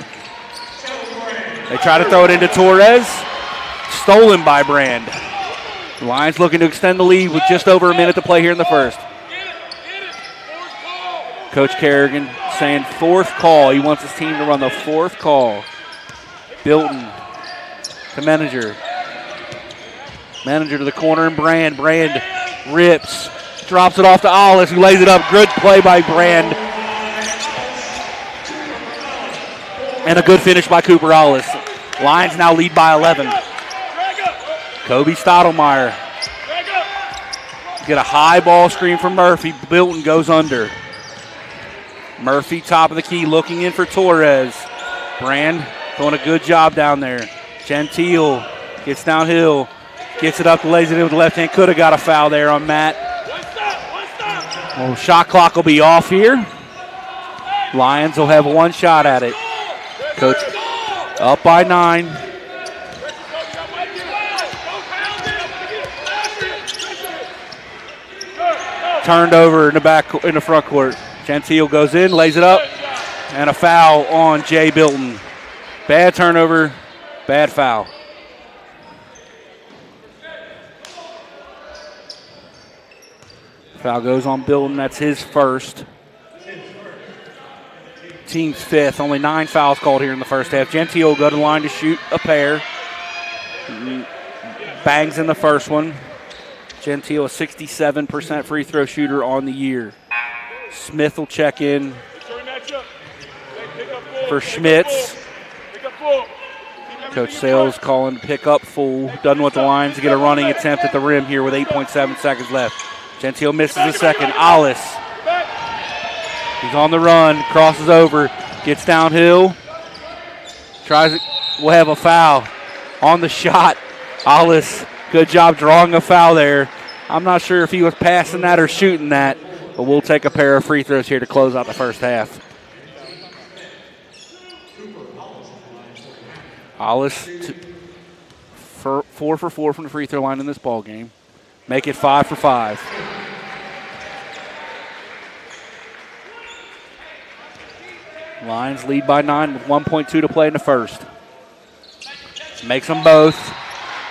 They try to throw it into Torres. Stolen by Brand. The Lions looking to extend the lead with just over a minute to play here in the first. Coach Kerrigan saying 4th call. He wants his team to run the 4th call. Bilton to Manager. Manager to the corner and Brand. Brand rips. Drops it off to Alice, who lays it up. Good play by Brand. And a good finish by Cooper Alice. Lions now lead by 11. Kobe Stottlemyre. Get a high ball screen from Murphy. Bilton goes under. Murphy, top of the key, looking in for Torres. Brand doing a good job down there. Gentile gets downhill, gets it up, lays it in with the left hand. Could have got a foul there on Matt. Well, shot clock will be off here. Lions will have one shot at it. Coach up by 9. Turned over in the front court. Gentile goes in, lays it up, and a foul on Jay Bilton. Bad turnover, bad foul. Foul goes on Bilton. That's his first. Team's 5th. Only 9 fouls called here in the first half. Gentile will go to the line to shoot a pair. Bangs in the first one. Gentile, a 67% free throw shooter on the year. Smith will check in for Schmitz. Coach Sales calling to pick up full. Doesn't want the Lions to get a running attempt at the rim here with 8.7 seconds left. Gentile misses the second. Alice. He's on the run, crosses over, gets downhill. Tries it. We'll have a foul on the shot. Alice, good job drawing a foul there. I'm not sure if he was passing that or shooting that, but we'll take a pair of free throws here to close out the first half. Alice, 4 for 4 from the free throw line in this ball game. Make it 5 for 5. Lions lead by 9 with 1.2 to play in the first. Makes them both.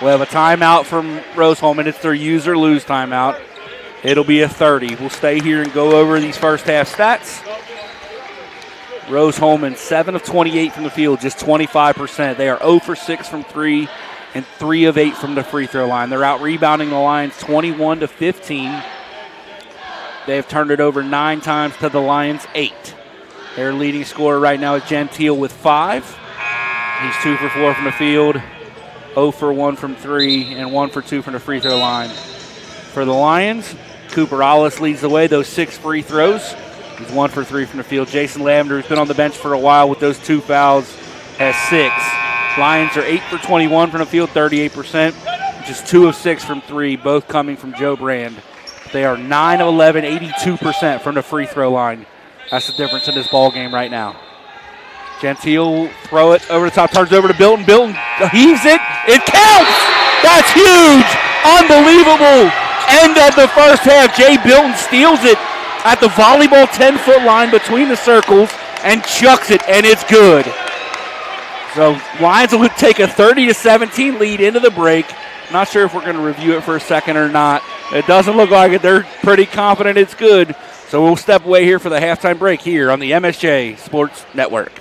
We'll have a timeout from Rose-Hulman. It's their use or lose timeout. It'll be a 30. We'll stay here and go over these first half stats. Rose-Hulman, 7 of 28 from the field, just 25%. They are 0 for 6 from 3 and 3 of 8 from the free throw line. They're out rebounding the Lions 21 to 15. They have turned it over 9 times to the Lions 8. Their leading scorer right now is Gentile with 5. He's 2 for 4 from the field, 0 for 1 from 3, and 1 for 2 from the free throw line. For the Lions, Cooper Alice leads the way, those 6 free throws. He's 1 for 3 from the field. Jason Lavender, who's been on the bench for a while with those 2 fouls, has 6. Lions are 8 for 21 from the field, 38%, just 2 of 6 from 3, both coming from Joe Brand. They are 9 of 11, 82% from the free throw line. That's the difference in this ball game right now. Gentile will throw it over the top, turns over to Bilton. Bilton heaves it. It counts. That's huge. Unbelievable. End of the first half. Jay Bilton steals it at the volleyball 10-foot line between the circles and chucks it, and it's good. So Lions will take a 30-17 lead into the break. Not sure if we're going to review it for a second or not. It doesn't look like it. They're pretty confident it's good. So we'll step away here for the halftime break here on the MSJ Sports Network.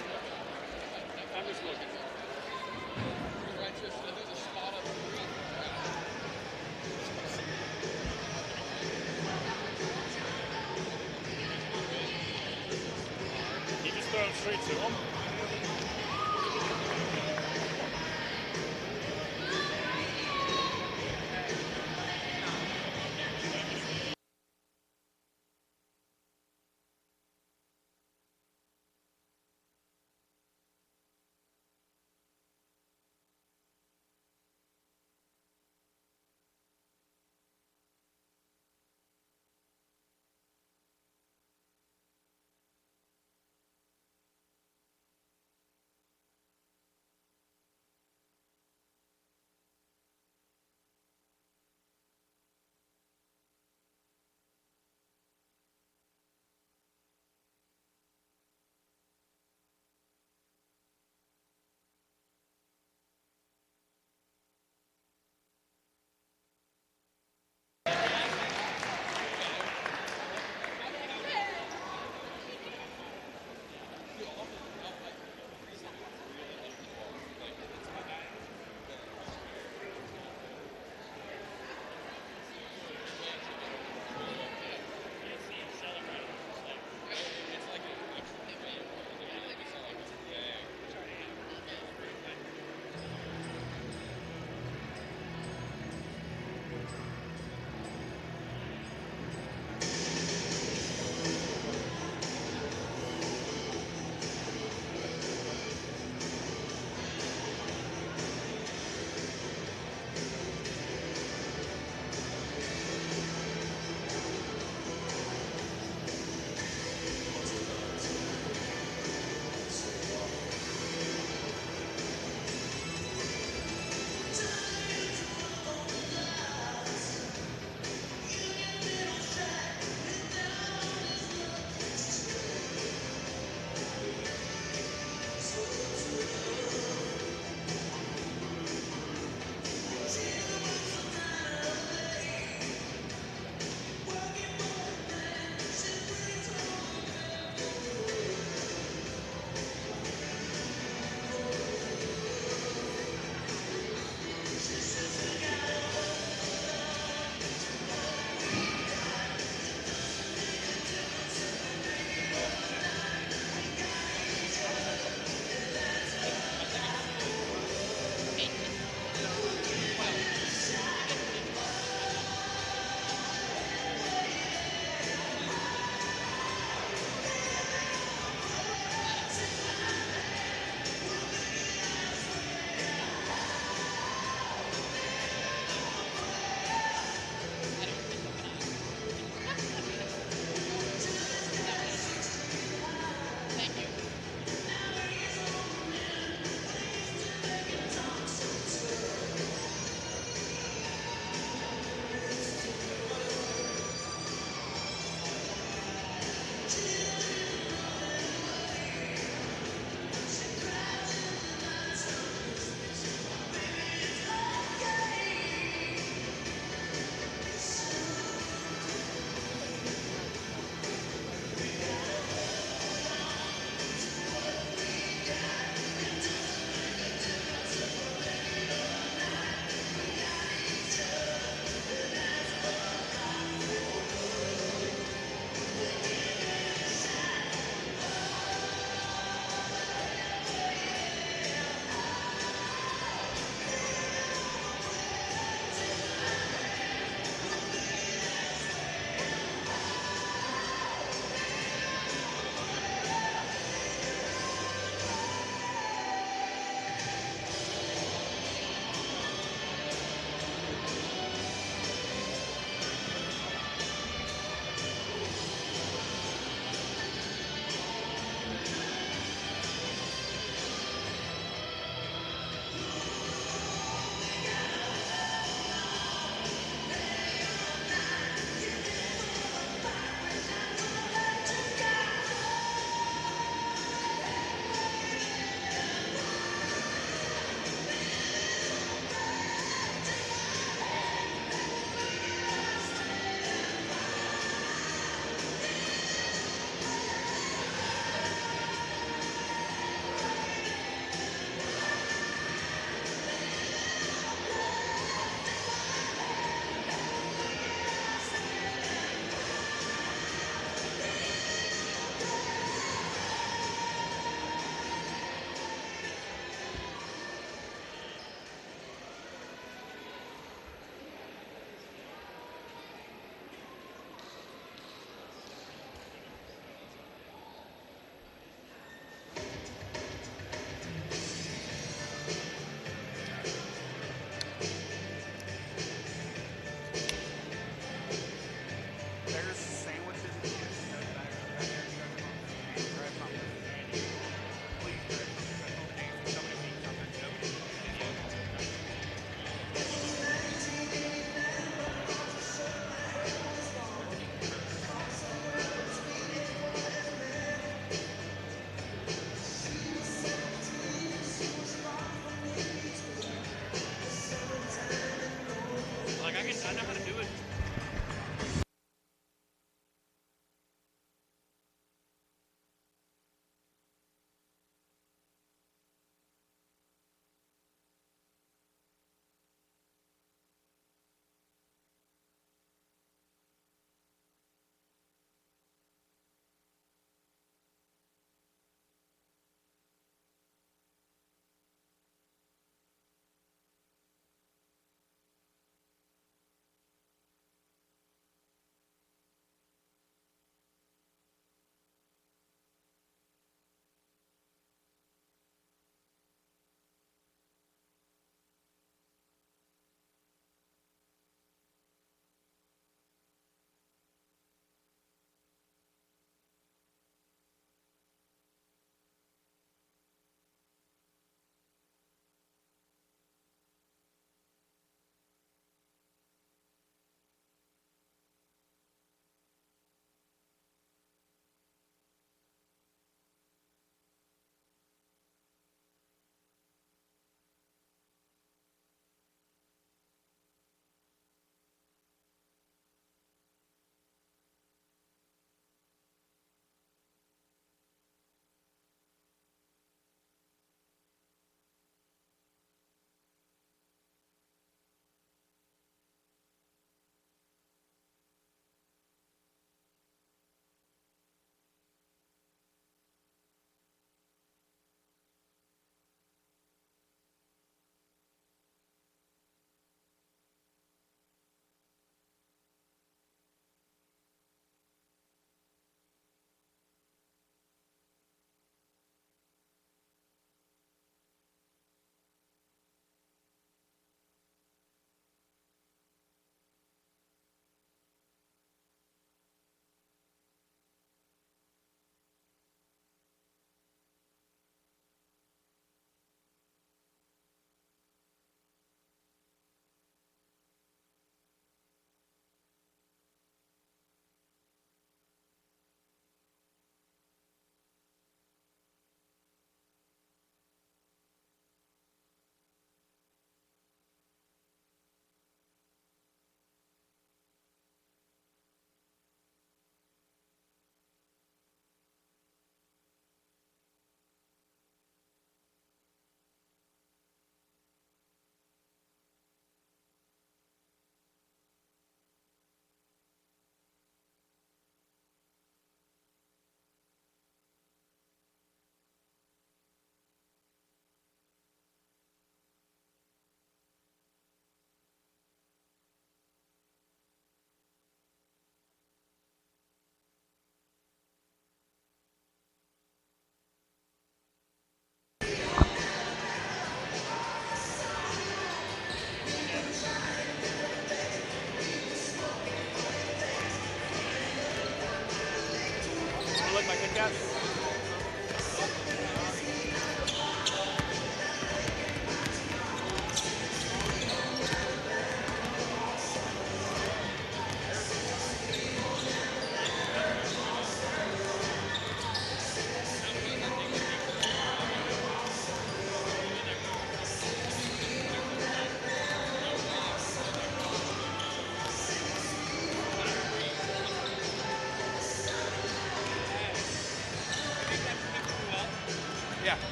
Yeah.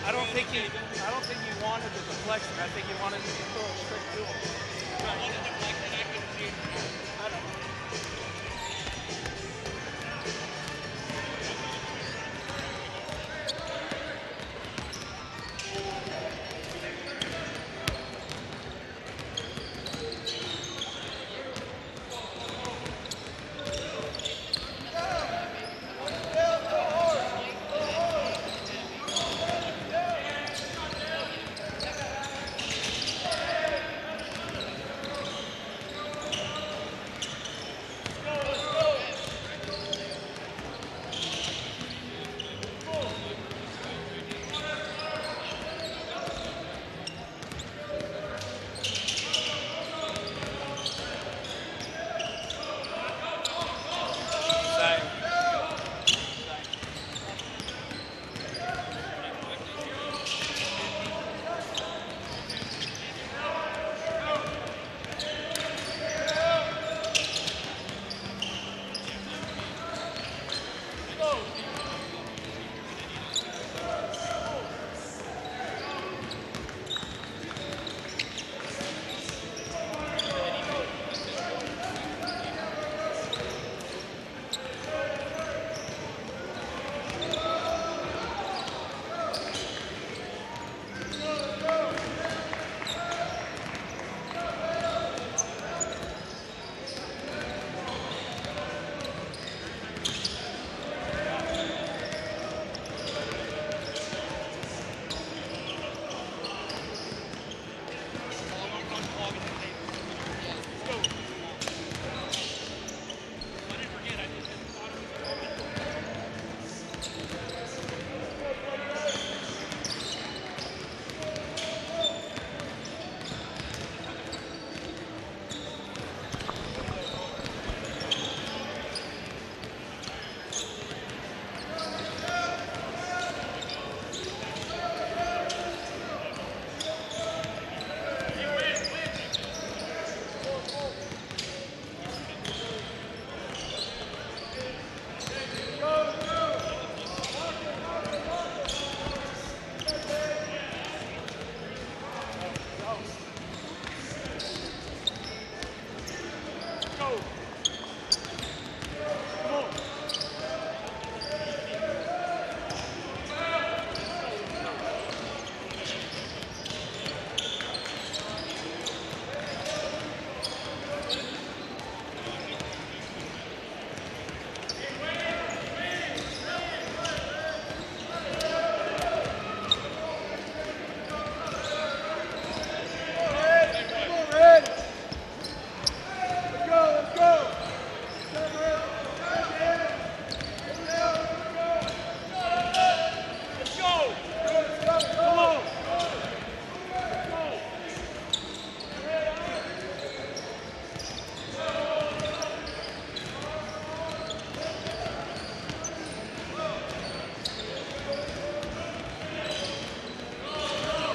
I don't think he wanted the deflection. I think he wanted to throw it straight to him. I wanted the deflection. I couldn't see it. I don't know.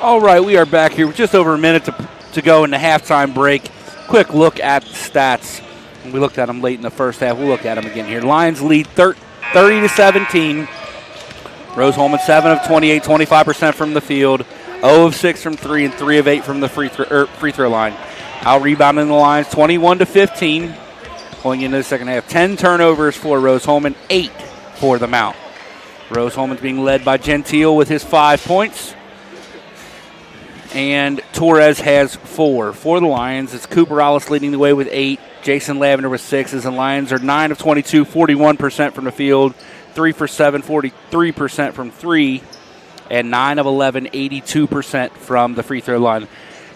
All right, we are back here with just over a minute to go in the halftime break. Quick look at the stats. We looked at them late in the first half. We'll look at them again here. Lions lead 30-17. Rose-Hulman 7 of 28, 25% from the field, 0 of 6 from 3, and 3 of 8 from the free throw line. Out rebounding the Lions 21-15. Going into the second half, 10 turnovers for Rose-Hulman, 8 for the Mount. Rose-Hulman's being led by Gentile with his 5 points. And Torres has 4. For the Lions, it's Cooper Alice leading the way with 8. Jason Lavender with 6. As the Lions are 9 of 22, 41% from the field. 3 for 7, 43% from 3. And 9 of 11, 82% from the free throw line.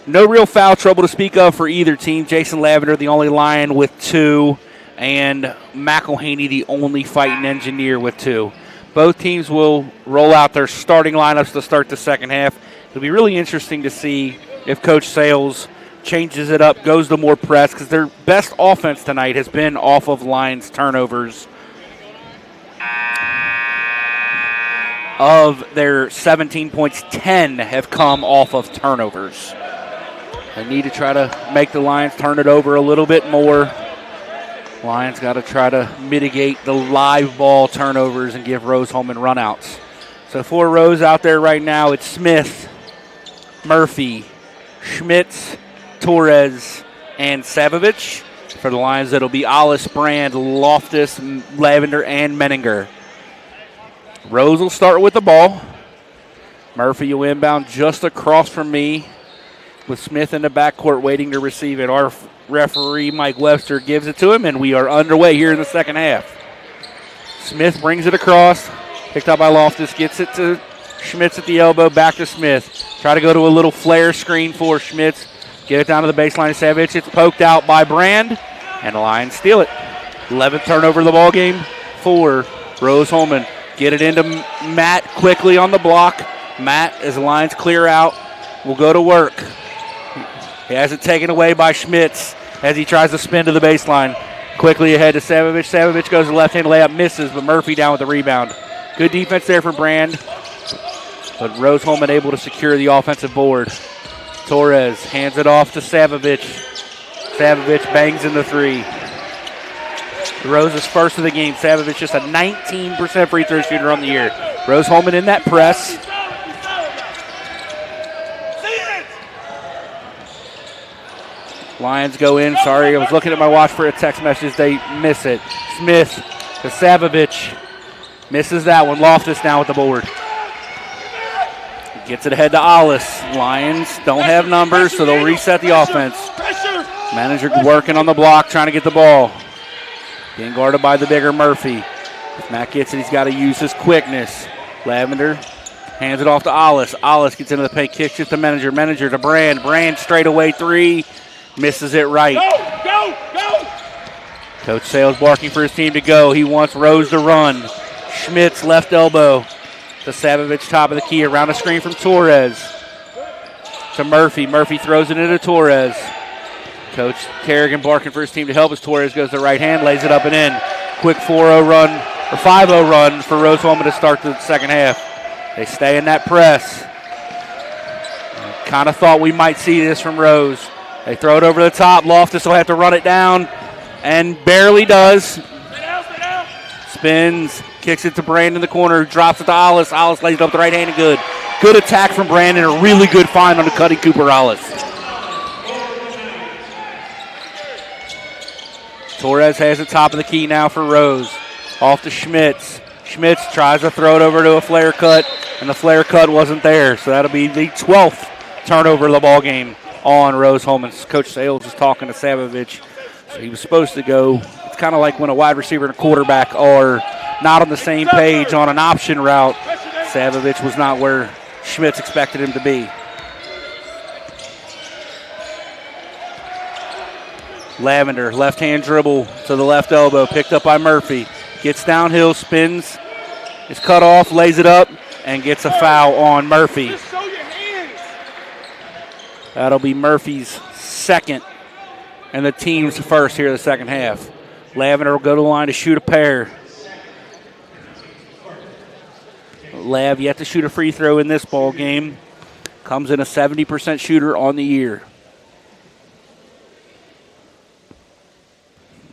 No real foul trouble to speak of for either team. Jason Lavender, the only Lion with 2. and McElhaney the only fighting engineer with 2. Both teams will roll out their starting lineups to start the second half. It'll be really interesting to see if Coach Sales changes it up, goes to more press, because their best offense tonight has been off of Lions turnovers. Of their 17 points, 10 have come off of turnovers. They need to try to make the Lions turn it over a little bit more. Lions got to try to mitigate the live ball turnovers and give Rose-Hulman runouts. So for Rose out there right now, it's Smith, Murphy, Schmitz, Torres, and Savovich. For the Lions, it'll be Alice, Brand, Loftus, Lavender, and Menninger. Rose will start with the ball. Murphy will inbound just across from me with Smith in the backcourt waiting to receive it. Our referee, Mike Webster, gives it to him, and we are underway here in the second half. Smith brings it across, picked up by Loftus, gets it to Schmitz at the elbow, back to Smith. Try to go to a little flare screen for Schmitz. Get it down to the baseline of Savage. It's poked out by Brand, and the Lions steal it. 11th turnover of the ball game for Rose-Hulman. Get it into Matt quickly on the block. Matt, as the Lions clear out, will go to work. He has it taken away by Schmitz as he tries to spin to the baseline. Quickly ahead to Savovich. Savovich goes to the left-hand layup, misses, but Murphy down with the rebound. Good defense there for Brand, but Rose-Hulman able to secure the offensive board. Torres hands it off to Savovich. Savovich bangs in the 3. Rose's first of the game. Savovich just a 19% free throw shooter on the year. Rose-Hulman in that press. Lions go in. Sorry, I was looking at my watch for a text message. They miss it. Smith to Savovich. Misses that one. Loftus now with the board. Gets it ahead to Alice. Lions don't have numbers, so they'll reset the offense. Manager working on the block, trying to get the ball. Being guarded by the bigger Murphy. If Matt gets it, he's got to use his quickness. Lavender hands it off to Alice. Alice gets into the paint, kicks it to Manager. Manager to Brand. Brand straight away 3. Misses it right. Go! Coach Sales barking for his team to go. He wants Rose to run. Schmitz left elbow to Savovich, top of the key, around a screen from Torres to Murphy. Murphy throws it into Torres. Coach Kerrigan barking for his team to help as Torres goes to the right hand, lays it up and in. Quick 4-0 run, or 5-0 run for Rose-Hulman to start the second half. They stay in that press. Kind of thought we might see this from Rose. They throw it over the top. Loftus will have to run it down, and barely does. Spins, kicks it to Brand in the corner, drops it to Alice. Alice lays it up the right hand and good. Good attack from Brand and a really good find on the cutting Cooper Alice. Torres has the top of the key now for Rose. Off to Schmitz. Schmitz tries to throw it over to a flare cut, and the flare cut wasn't there. So that'll be the 12th turnover of the ball game on Rose-Hulman. Coach Sales is talking to Savovich. So he was supposed to go. It's kind of like when a wide receiver and a quarterback are not on the same page on an option route. Savovich was not where Schmitz expected him to be. Lavender, left-hand dribble to the left elbow, picked up by Murphy. Gets downhill, spins, is cut off, lays it up, and gets a foul on Murphy. That'll be Murphy's second and the team's first here in the second half. Lavender will go to the line to shoot a pair. Lav yet to shoot a free throw in this ball game. Comes in a 70% shooter on the year.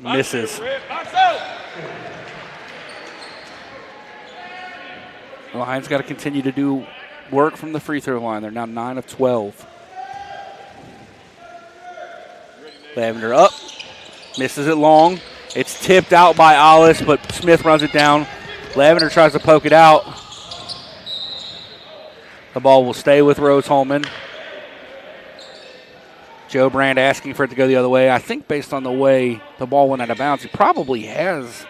Misses. The Lions got to continue to do work from the free throw line. They're now 9 of 12. Lavender up. Misses it long. It's tipped out by Alice, but Smith runs it down. Lavender tries to poke it out. The ball will stay with Rose-Hulman. Joe Brand asking for it to go the other way. I think based on the way the ball went out of bounds, he probably has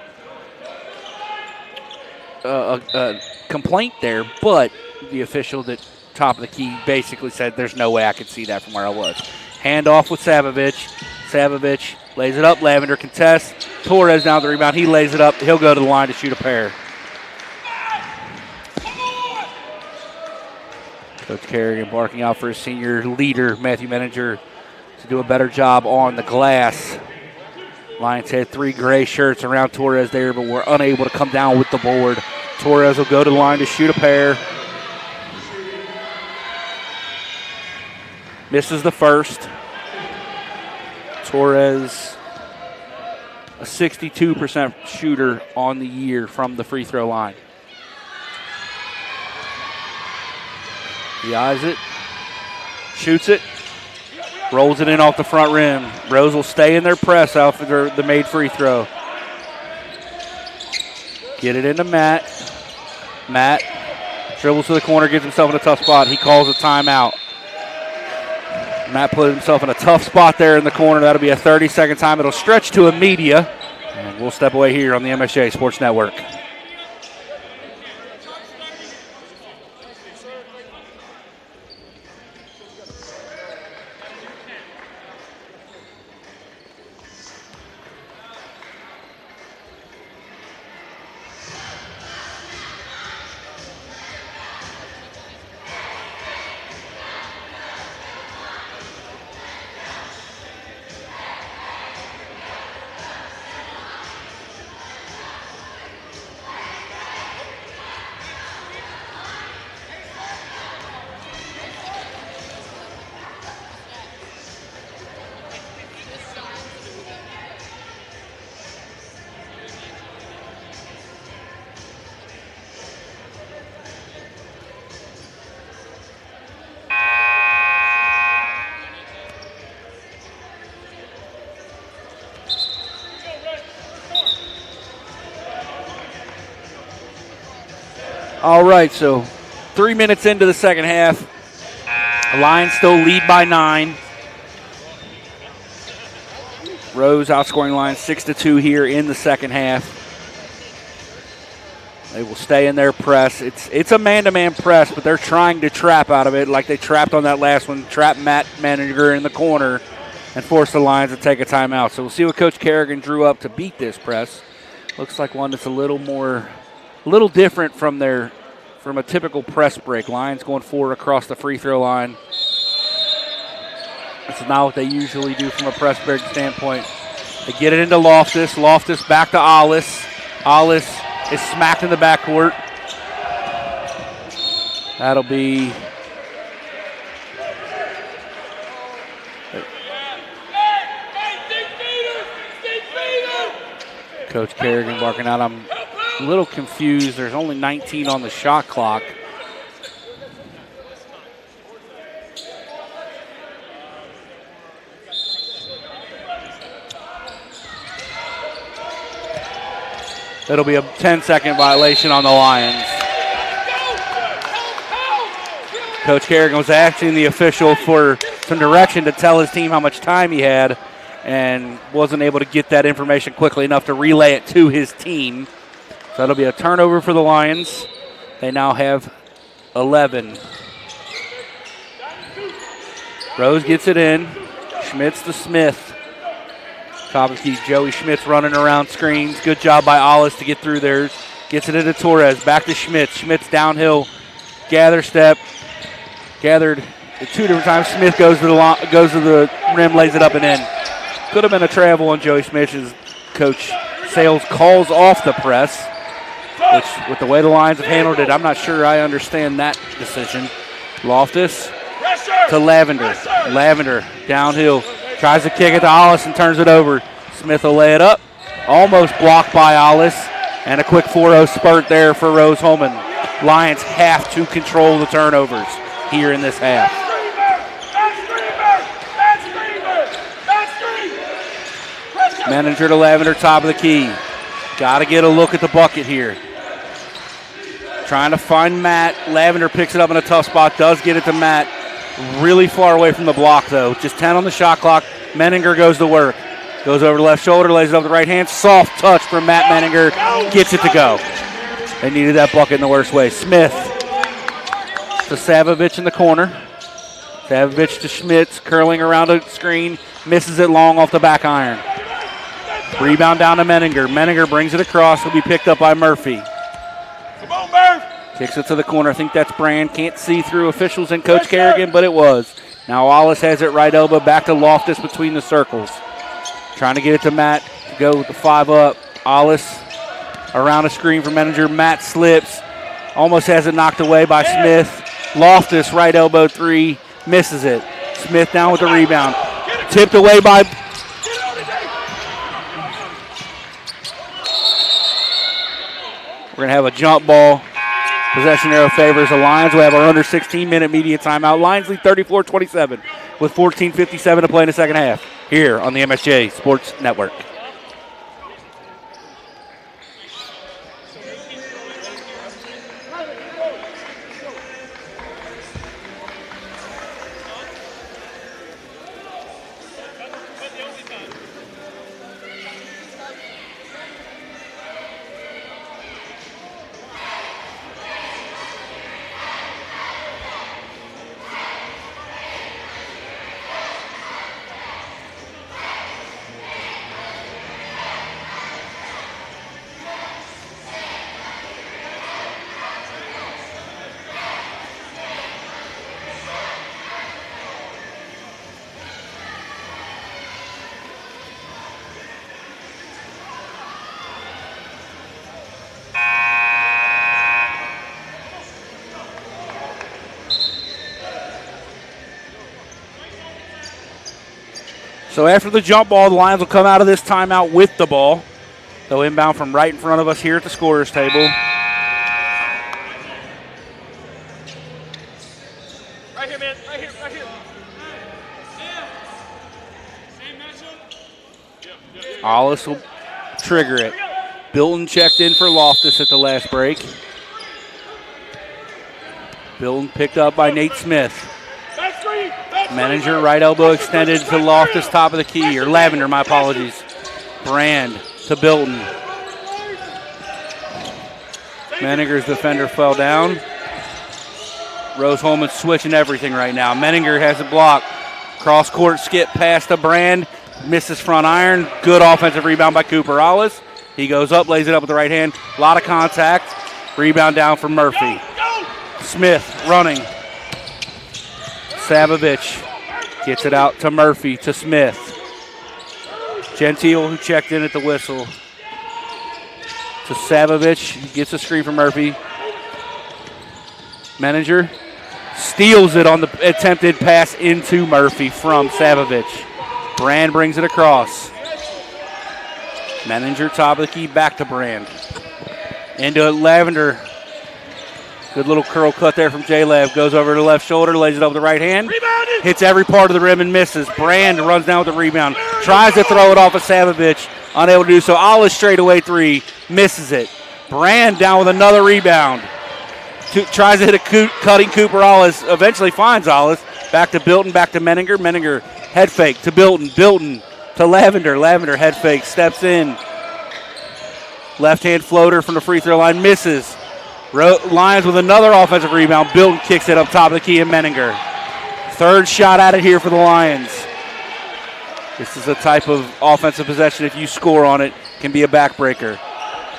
a complaint there, but the official at top of the key basically said there's no way I could see that from where I was. Hand off with Savovich. Savovich lays it up. Lavender contests. Torres down the rebound. He lays it up. He'll go to the line to shoot a pair. Coach Kerrigan barking out for his senior leader, Matthew Menninger, to do a better job on the glass. Lions had 3 gray shirts around Torres there, but were unable to come down with the board. Torres will go to the line to shoot a pair. Misses the first. Torres, a 62% shooter on the year from the free throw line. He eyes it, shoots it, rolls it in off the front rim. Rose will stay in their press after the made free throw. Get it into Matt. Matt dribbles to the corner, gets himself in a tough spot. He calls a timeout. Matt put himself in a tough spot there in the corner. That'll be a 30-second time. It'll stretch to a media, and we'll step away here on the MSJ Sports Network. All right, so 3 minutes into the second half. The Lions still lead by 9. Rose outscoring Lions 6-2 here in the second half. They will stay in their press. It's a man-to-man press, but they're trying to trap out of it like they trapped on that last one, trap Matt Menninger in the corner and force the Lions to take a timeout. So we'll see what Coach Kerrigan drew up to beat this press. Looks like one that's a little different from a typical press break. Lions going 4 across the free throw line. This is not what they usually do from a press break standpoint. They get it into Loftus. Loftus back to Ollis. Ollis is smacked in the backcourt. That'll be Coach Kerrigan barking out. I'm a little confused. There's only 19 on the shot clock. It'll be a 10-second violation on the Lions. Coach Kerrigan was asking the official for some direction to tell his team how much time he had and wasn't able to get that information quickly enough to relay it to his team. So it'll be a turnover for the Lions. They now have 11. Rose gets it in. Schmitz to Smith. Top of the key, Joey Schmitz running around screens. Good job by Ollis to get through there. Gets it into Torres. Back to Schmitz. Schmitz downhill. Gather step. Gathered 2 different times. Smith goes to the rim, lays it up and in. Could have been a travel on Joey Schmitz as Coach Sales calls off the press, which with the way the Lions have handled it, I'm not sure I understand that decision. Loftus to Lavender. Lavender downhill. Tries to kick it to Ollis and turns it over. Smith will lay it up. Almost blocked by Ollis. And a quick 4-0 spurt there for Rose-Hulman. Lions have to control the turnovers here in this half. Menninger to Lavender, top of the key. Got to get a look at the bucket here. Trying to find Matt. Lavender picks it up in a tough spot. Does get it to Matt. Really far away from the block, though. Just 10 on the shot clock. Menninger goes to work. Goes over the left shoulder, lays it up the right hand. Soft touch from Matt Menninger. Gets it to go. They needed that bucket in the worst way. Smith to Savovich in the corner. Savovich to Schmitz, curling around a screen. Misses it long off the back iron. Rebound down to Menninger. Menninger brings it across. Will be picked up by Murphy. Come on, Murph. Kicks it to the corner. I think that's Brand. Can't see through officials and Coach Kerrigan, but it was. Now Wallace has it right elbow back to Loftus between the circles. Trying to get it to Matt to go with the 5 up. Wallace around a screen for Menninger. Matt slips. Almost has it knocked away by Smith. Loftus right elbow 3. Misses it. Smith down with the rebound. Tipped away by... We're going to have a jump ball. Possession arrow favors the Lions. We'll have our under 16-minute media timeout. Lions lead 34-27 with 14:57 to play in the second half here on the MSJ Sports Network. So after the jump ball, the Lions will come out of this timeout with the ball. They'll inbound from right in front of us here at the scorer's table. Right here, man. Right here. Right here. Same matchup. Hollis will trigger it. Bilton checked in for Loftus at the last break. Bilton picked up by Nate Smith. Manager, right elbow extended to Loftus, top of the key, or Lavender, my apologies. Brand to Bilton. Menninger's defender fell down. Rose-Hulman switching everything right now. Menninger has a block. Cross-court skip pass to Brand. Misses front iron. Good offensive rebound by Cooper Hollis. He goes up, lays it up with the right hand. A lot of contact. Rebound down for Murphy. Smith running. Savovich gets it out to Murphy, to Smith. Gentile, who checked in at the whistle. To Savovich, gets a screen from Murphy. Menninger steals it on the attempted pass into Murphy from Savovich. Brand brings it across. Menninger, top of the key, back to Brand. Into Lavender. Good little curl cut there from J-Lav. Goes over to the left shoulder, lays it up with the right hand. Rebounded. Hits every part of the rim and misses. Brand runs down with the rebound. Tries to throw it off of Savovich. Unable to do so. Hollis straightaway 3. Misses it. Brand down with another rebound. Tries to hit a cutting Cooper Hollis. Eventually finds Hollis. Back to Bilton, back to Menninger. Menninger head fake to Bilton. Bilton to Lavender. Lavender head fake. Steps in. Left hand floater from the free throw line. Misses. Lions with another offensive rebound. Bilton kicks it up top of the key and Menninger. Third shot at it here for the Lions. This is the type of offensive possession, if you score on it, can be a backbreaker.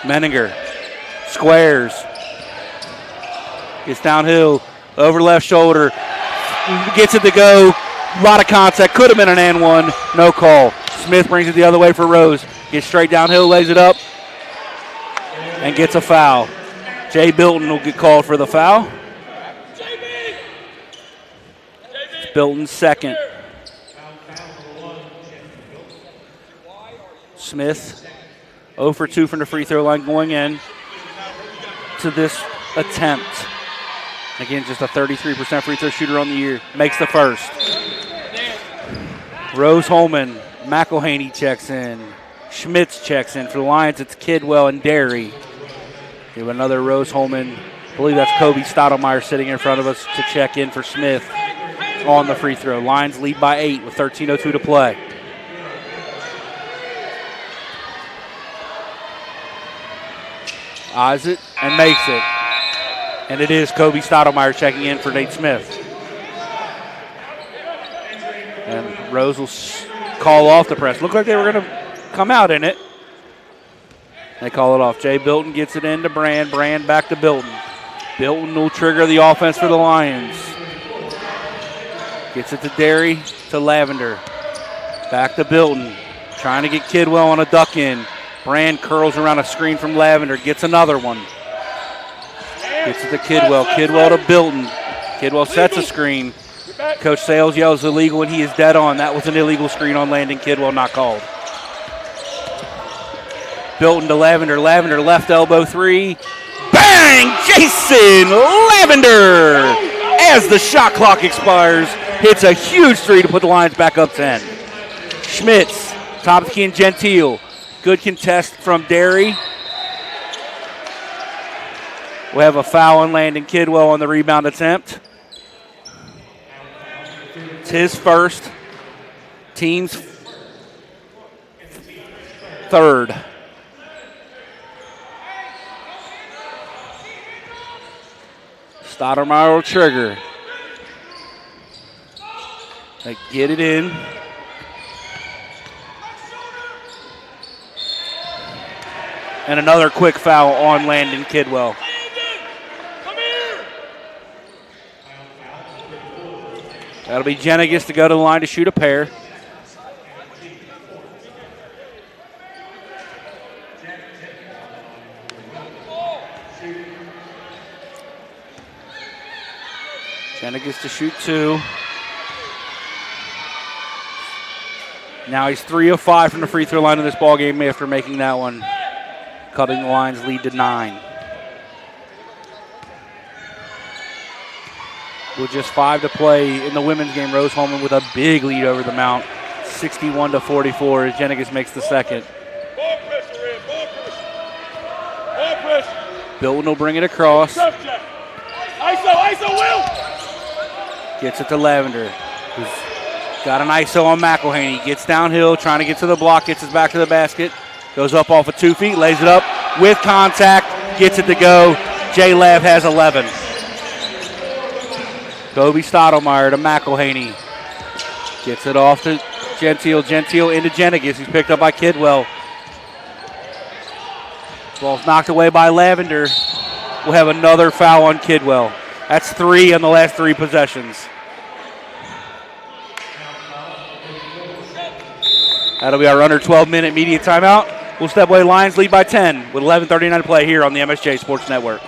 Menninger squares. Gets downhill, over left shoulder. Gets it to go. A lot of contact. Could have been an and one. No call. Smith brings it the other way for Rose. Gets straight downhill, lays it up, and gets a foul. Jay Bilton will get called for the foul. It's Bilton's second. Smith 0 for 2 from the free throw line going in to this attempt. Again, just a 33% free throw shooter on the year. Makes the first. Rose-Hulman, McElhaney checks in. Schmitz checks in. For the Lions, it's Kidwell and Derry. Give another Rose-Hulman. I believe that's Kobe Stottlemyre sitting in front of us to check in for Smith on the free throw. Lions lead by 8 with 13:02 to play. Eyes it and makes it. And it is Kobe Stottlemyre checking in for Nate Smith. And Rose will call off the press. Looked like they were going to come out in it. They call it off. Jay Bilton gets it into Brand. Brand back to Bilton. Bilton will trigger the offense for the Lions. Gets it to Derry, to Lavender. Back to Bilton. Trying to get Kidwell on a duck in. Brand curls around a screen from Lavender. Gets another one. Gets it to Kidwell. Kidwell to Bilton. Kidwell sets a screen. Coach Sales yells illegal, and he is dead on. That was an illegal screen on Landon Kidwell, not called. Bilton to Lavender. Lavender left elbow three. Bang! Jason Lavender, as the shot clock expires, hits a huge three to put the Lions back up 10. Schmitz, top of the key and Gentile. Good contest from Derry. We have a foul on Landon Kidwell on the rebound attempt. It's his first. Team's third. Stoudemire will trigger. They get it in. And another quick foul on Landon Kidwell. That'll be Jenigas to go to the line to shoot a pair. Jenigas to shoot two. Now he's 3 of 5 from the free throw line in this ballgame after making that one, cutting the Lions' lead to 9. With just 5 to play in the women's game, Rose-Hulman with a big lead over the Mount, 61-44 as Jenigas makes the second. Ball pressure, Red. Ball pressure. Ball pressure. Bilton will bring it across. ISO, Will. Gets it to Lavender, who's got an ISO on McElhaney. Gets downhill, trying to get to the block, gets his back to the basket. Goes up off of 2 feet, lays it up with contact, gets it to go. J-Lav has 11. Kobe Stoudemire to McElhaney. Gets it off to Gentile. Gentile into Jenigas. He's picked up by Kidwell. Ball's knocked away by Lavender. We'll have another foul on Kidwell. That's 3 on the last 3 possessions. That'll be our under 12-minute media timeout. We'll step away. Lions lead by 10 with 11:39 to play here on the MSJ Sports Network.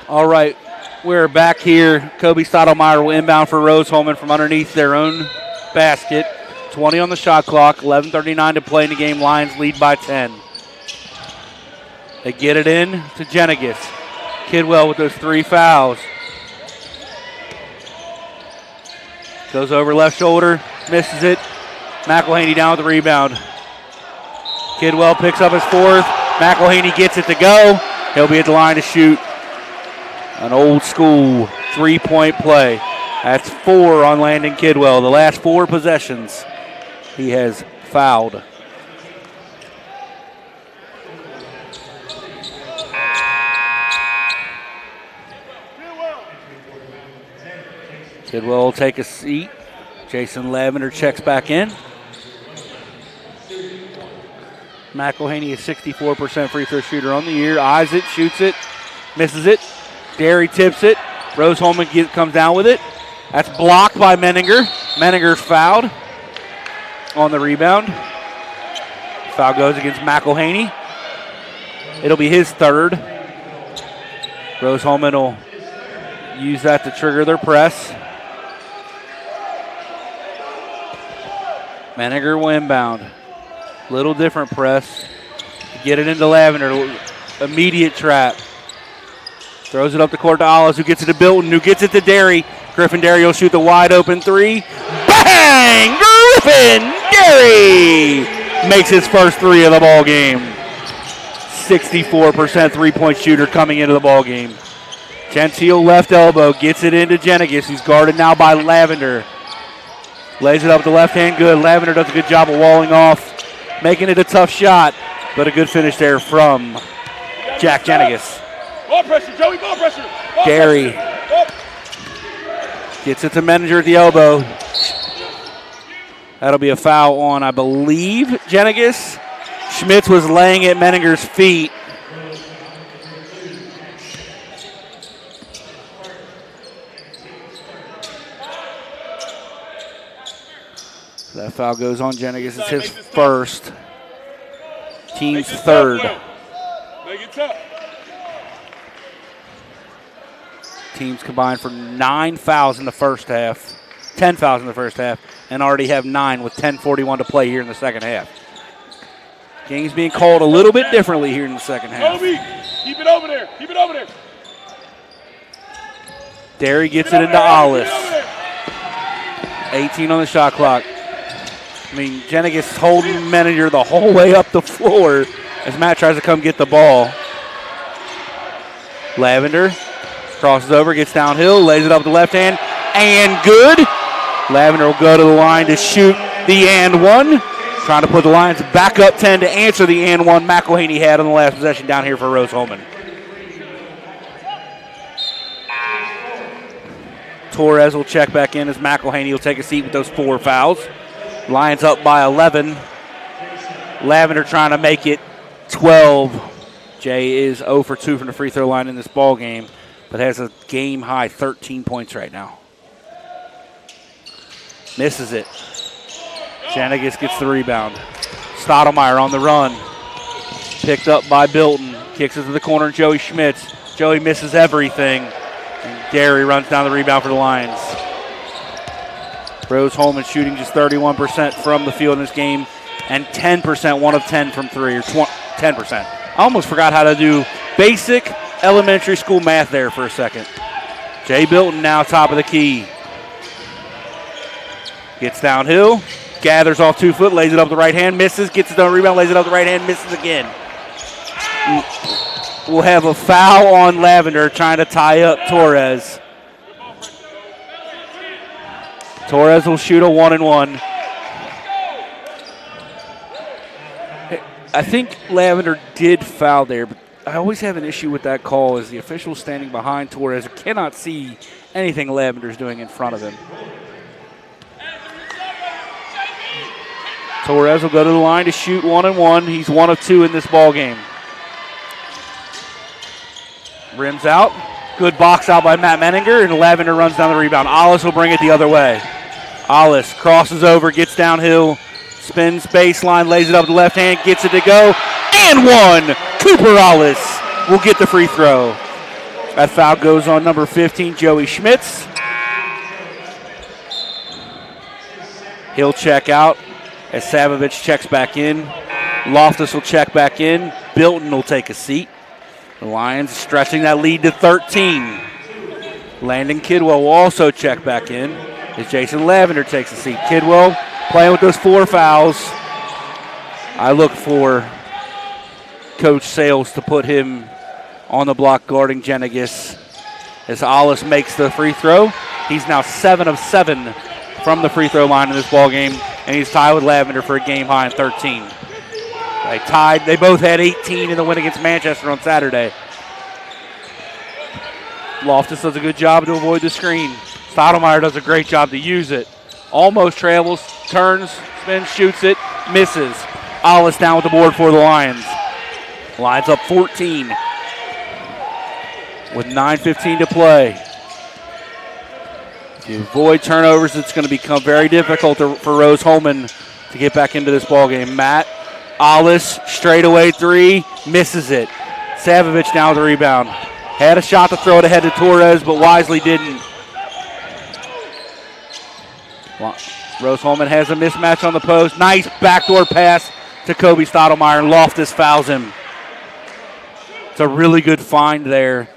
All right, we're back here. Kobe Stoudemire will inbound for Rose-Hulman from underneath their own basket. 20 on the shot clock, 11:39 to play in the game. Lions lead by 10. They get it in to Jenigas. Kidwell with those 3 fouls. Goes over left shoulder, misses it. McElhaney down with the rebound. Kidwell picks up his 4th. McElhaney gets it to go. He'll be at the line to shoot an old school 3-point play. That's 4 on Landon Kidwell. The last 4 possessions, he has fouled. Kidwell will take a seat. Jason Lavender checks back in. McElhaney is 64% free throw shooter on the year. Eyes it, shoots it, misses it. Derry tips it. Rose-Hulman comes down with it. That's blocked by Menninger. Menninger's fouled on the rebound. Foul goes against McElhaney. It'll be his third. Rose-Hulman will use that to trigger their press. Menninger will inbound. Little different press. Get it into Lavender. Immediate trap. Throws it up the court to Ollis, who gets it to Bilton, who gets it to Derry. Griffin Derry will shoot the wide open three. Bang! Griffin Derry makes his first three of the ball game. 64% three-point shooter coming into the ball game. Gentile left elbow, gets it into Jenigas, who's guarded now by Lavender. Lays it up with the left hand, good. Lavender does a good job of walling off, making it a tough shot, but a good finish there from Jack Jenigas. Ball pressure, Joey, ball pressure. Derry gets it to Menninger at the elbow. That'll be a foul on, I believe, Jenigas. Schmitz was laying at Menninger's feet. That foul goes on Jenigas. It's his first. Team's third. Make it tough. Teams combined for 9 fouls in the first half. 10 fouls in the first half. And already have 9 with 10:41 to play here in the second half. Game's being called a little bit differently here in the second half. Keep it over there. Keep it over there. Derry gets it into Ollis. 18 on the shot clock. I mean, Jenigas holding Menninger the whole way up the floor as Matt tries to come get the ball. Lavender crosses over, gets downhill, lays it up with the left hand, and good. Lavender will go to the line to shoot the and one. Trying to put the Lions back up 10 to answer the and one McElhaney had on the last possession down here for Rose-Hulman. Torres will check back in as McElhaney will take a seat with those 4 fouls. Lions up by 11. Lavender trying to make it 12. Jay is 0 for 2 from the free throw line in this ball game, but has a game high 13 points right now. Misses it. Jenigas gets the rebound. Stottlemyre on the run. Picked up by Bilton. Kicks it to the corner, Joey Schmitz. Joey misses everything. And Derry runs down the rebound for the Lions. Rose-Hulman shooting just 31% from the field in this game and 10%, 1 of 10 from 3, or 10%. I almost forgot how to do basic elementary school math there for a second. Jay Bilton now top of the key. Gets downhill, gathers off 2 foot, lays it up the right hand, misses, gets it on the rebound, lays it up the right hand, misses again. We'll have a foul on Lavender trying to tie up Torres. Torres will shoot a 1-and-1. I think Lavender did foul there, but I always have an issue with that call as the official standing behind Torres who cannot see anything Lavender's doing in front of him. Torres will go to the line to shoot 1-and-1. He's 1 of 2 in this ball game. Rims out. Good box out by Matt Menninger, and Lavender runs down the rebound. Ollis will bring it the other way. Ollis crosses over, gets downhill, spins baseline, lays it up with the left hand, gets it to go, and 1. Cooper Ollis will get the free throw. That foul goes on number 15, Joey Schmitz. He'll check out as Savovich checks back in. Loftus will check back in. Bilton will take a seat. The Lions stretching that lead to 13. Landon Kidwell will also check back in as Jason Lavender takes a seat. Kidwell playing with those 4 fouls. I look for Coach Sales to put him on the block guarding Jenigas as Ollis makes the free throw. He's now 7 of 7 from the free throw line in this ball game, and he's tied with Lavender for a game high in 13. They both had 18 in the win against Manchester on Saturday. Loftus does a good job to avoid the screen. Stottlemyre does a great job to use it. almost travels, turns, spins, shoots it, misses. Alice down with the board for the Lions. Lions up 14 with 9:15 to play. If you avoid turnovers, it's going to become very difficult for Rose-Hulman to get back into this ballgame. Matt Alice, straightaway three, misses it. Savovich now with the rebound. Had a shot to throw it ahead to Torres, but wisely didn't. Rose-Hulman has a mismatch on the post. Nice backdoor pass to Kobe Stottlemyre, and Loftus fouls him. It's a really good find there.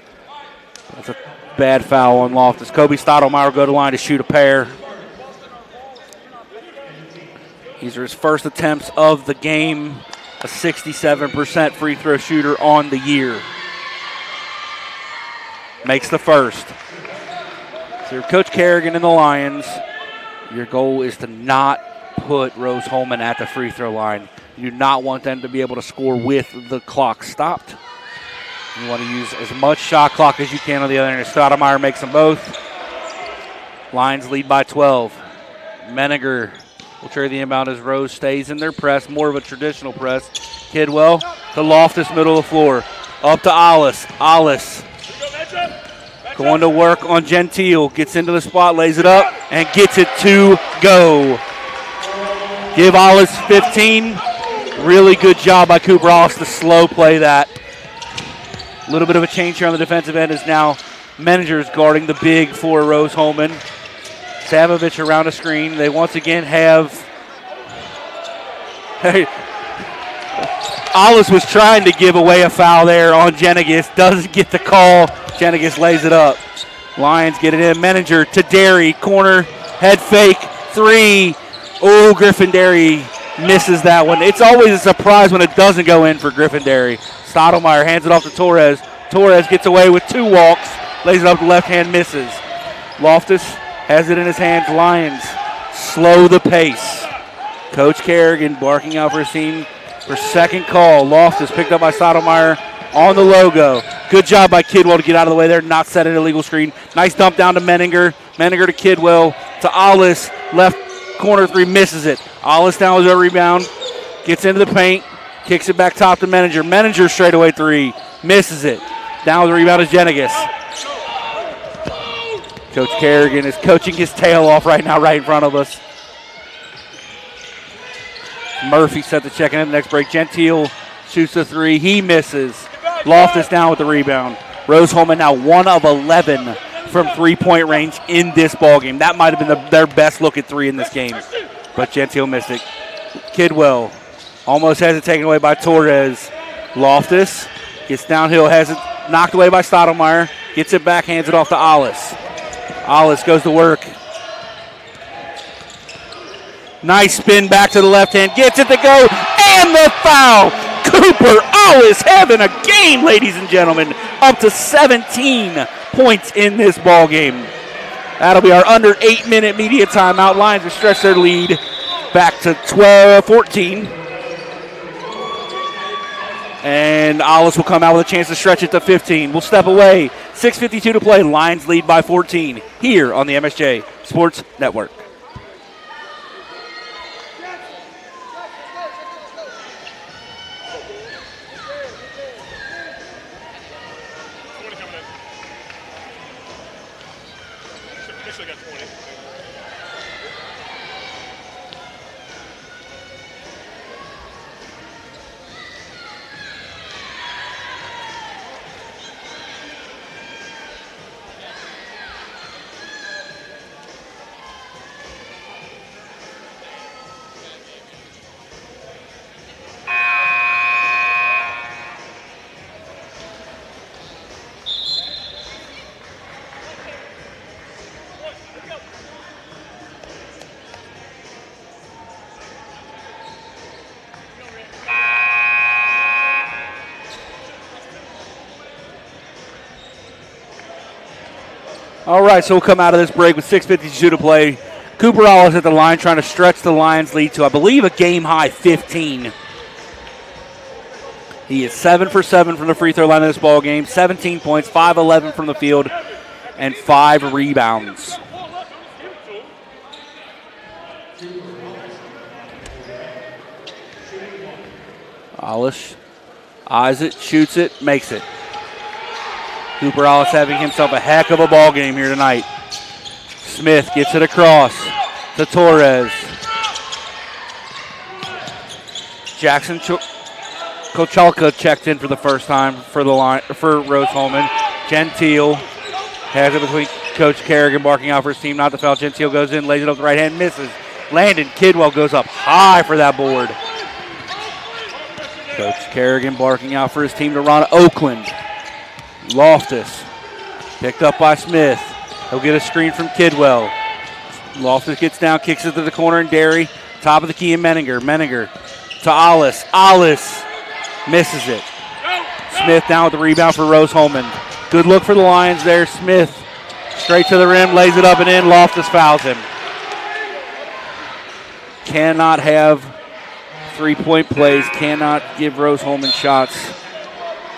It's a bad foul on Loftus. Kobe Stottlemyre will go to the line to shoot a pair. These are his first attempts of the game. A 67% free throw shooter on the year. Makes the first. So Coach Kerrigan and the Lions, your goal is to not put Rose-Hulman at the free throw line. You do not want them to be able to score with the clock stopped. You want to use as much shot clock as you can on the other end. Stottlemyre makes them both. Lions lead by 12. Menninger will trade the inbound as Rose stays in their press, more of a traditional press. Kidwell to Loftus, middle of the floor. Up to Alice. Alice going to work on Gentile. Gets into the spot, lays it up, and gets it to go. Give Alice 15. Really good job by Cooper Alice to slow play that. A little bit of a change here on the defensive end is now Menninger's guarding the big for Rose-Hulman. Savovich around a screen. They once again have... Alice was trying to give away a foul there on Jenigas. Doesn't get the call. Jenigas lays it up. Lions get it in. Menninger to Derry. Corner, head fake, three. Oh, Griffin Derry misses that one. It's always a surprise when it doesn't go in for Griffin Derry. Stottlemyre hands it off to Torres. Torres gets away with two walks. Lays it up to left hand, misses. Loftus has it in his hands. Lions slow the pace. Coach Kerrigan barking out for a scene for second call. Loftus picked up by Stottlemyre on the logo. Good job by Kidwell to get out of the way there, not set an illegal screen. Nice dump down to Menninger. Menninger to Kidwell. To Alice. Left corner three, misses it. Alice down with a rebound. Gets into the paint. Kicks it back top to Menninger. Menninger straightaway three. Misses it. Down with the rebound is Jenigas. Coach Kerrigan is coaching his tail off right now, right in front of us. Murphy set the check in at the next break. Gentile shoots the three. He misses. Loftus down with the rebound. Rose-Hulman now 1 of 11 from three-point range in this ballgame. That might have been their best look at three in this game. But Gentile missed it. Kidwell almost has it taken away by Torres. Loftus gets downhill, has it knocked away by Stottlemyre. Gets it back, hands it off to Alice. Alice goes to work. Nice spin back to the left hand. Gets it to go. And the foul. Cooper Alice having a game, ladies and gentlemen. Up to 17 points in this ball game. That'll be our under 8-minute media timeout. Lions have stretched their lead back to 14. And Alice will come out with a chance to stretch it to 15. We'll step away. 6:52 to play. Lions lead by 14 here on the MSJ Sports Network. All right, so we'll come out of this break with 6:52 to play. Cooper Alice at the line trying to stretch the Lions' lead to, I believe, a game-high 15. He is 7 for 7 from the free throw line in this ball game, 17 points, 5-11 from the field, and 5 rebounds. Alice eyes it, shoots it, makes it. Cooper Alice having himself a heck of a ball game here tonight. Smith gets it across to Torres. Jackson Kochalka checked in for the first time for the line for Rose-Hulman. Gentile has it between Coach Kerrigan barking out for his team not to foul. Gentile goes in, lays it up the right hand, misses. Landon Kidwell goes up high for that board. Coach Kerrigan barking out for his team to run Oakland. Loftus picked up by Smith. He'll get a screen from Kidwell. Loftus gets down, kicks it to the corner, and Derry. Top of the key in Menninger. Menninger to Alice. Alice misses it. Smith down with the rebound for Rose-Hulman. Good look for the Lions there. Smith straight to the rim, lays it up and in. Loftus fouls him. Cannot have three-point plays, cannot give Rose-Hulman shots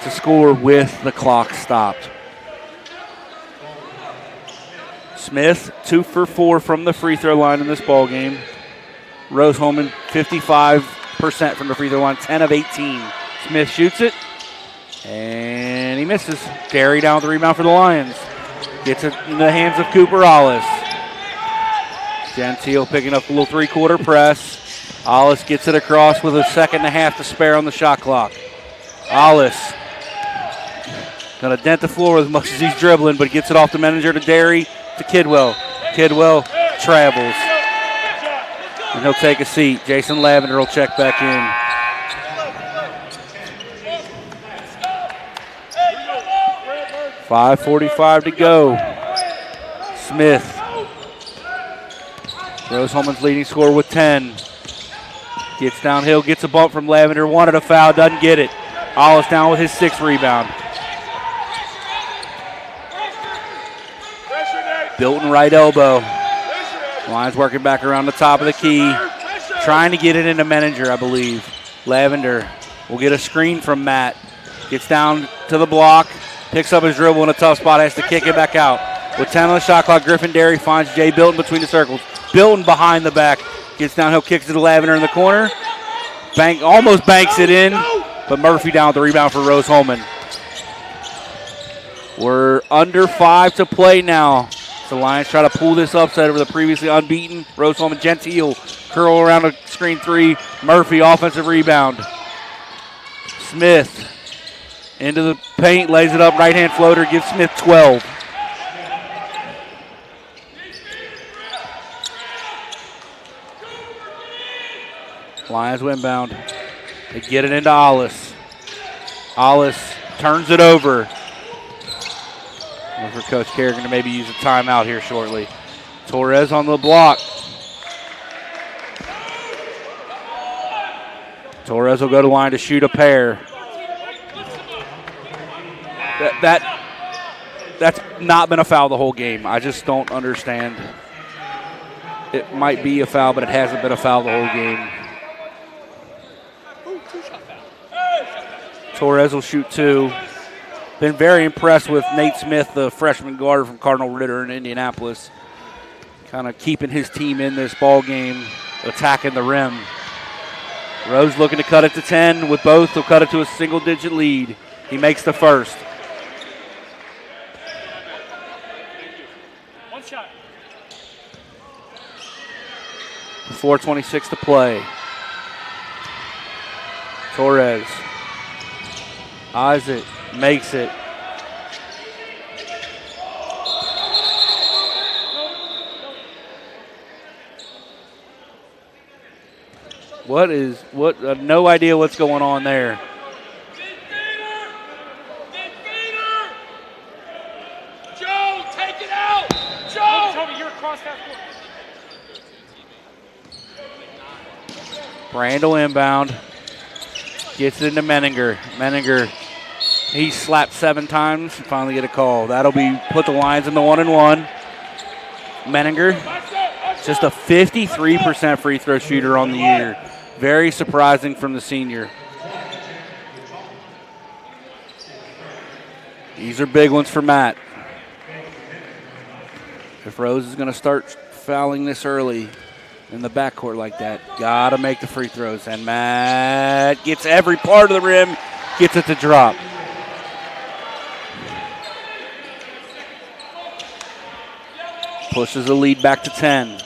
to score with the clock stopped. Smith, 2 for 4 from the free throw line in this ball game. Rose-Hulman, 55% from the free throw line, 10 of 18. Smith shoots it, and he misses. Derry down with the rebound for the Lions. Gets it in the hands of Cooper Alice. Gentile picking up a little three-quarter press. Alice gets it across with a second and a half to spare on the shot clock. Alice gonna dent the floor as much as he's dribbling, but gets it off the manager to Derry to Kidwell. Kidwell travels. And he'll take a seat. Jason Lavender will check back in. .5:45 to go. Smith. Rose-Hulman's leading scorer with 10. Gets downhill, gets a bump from Lavender. Wanted a foul, doesn't get it. Alice down with his 6th rebound. Bilton right elbow. Lions working back around the top of the key. Trying to get it into Menninger, I believe. Lavender will get a screen from Matt. Gets down to the block. Picks up his dribble in a tough spot. Has to kick it back out. With 10 on the shot clock, Griffin Derry finds Jay Bilton between the circles. Bilton behind the back. Gets downhill, kicks it to Lavender in the corner. Almost banks it in. But Murphy down with the rebound for Rose-Hulman. We're under 5 to play now. The Lions try to pull this upset over the previously unbeaten Rose-Hulman. Gentile curl around a screen 3. Murphy offensive rebound. Smith into the paint, lays it up, right hand floater, gives Smith 12. Lions inbound. They get it into Alice. Alice turns it over. For Coach Kerrigan to maybe use a timeout here shortly. Torres on the block. Torres will go to line to shoot a pair. That's not been a foul the whole game. I just don't understand. It might be a foul, but it hasn't been a foul the whole game. Torres will shoot 2. Been very impressed with Nate Smith, the freshman guard from Cardinal Ritter in Indianapolis. Kind of keeping his team in this ball game, attacking the rim. Rose looking to cut it to 10. With both, he'll cut it to a single-digit lead. He makes the first. One shot. 4:26 to play. Torres eyes it. Makes it. No idea what's going on there. Joe, take it out. Joe, tell me you're across that court. Randall inbound. Gets it into Menninger. Menninger. He slapped 7 times and finally get a call. That'll put the Lions in the 1-1. Menninger, just a 53% free throw shooter on the year. Very surprising from the senior. These are big ones for Matt. If Rose is going to start fouling this early, in the backcourt like that. Got to make the free throws. And Matt gets every part of the rim, gets it to drop. Pushes the lead back to 10.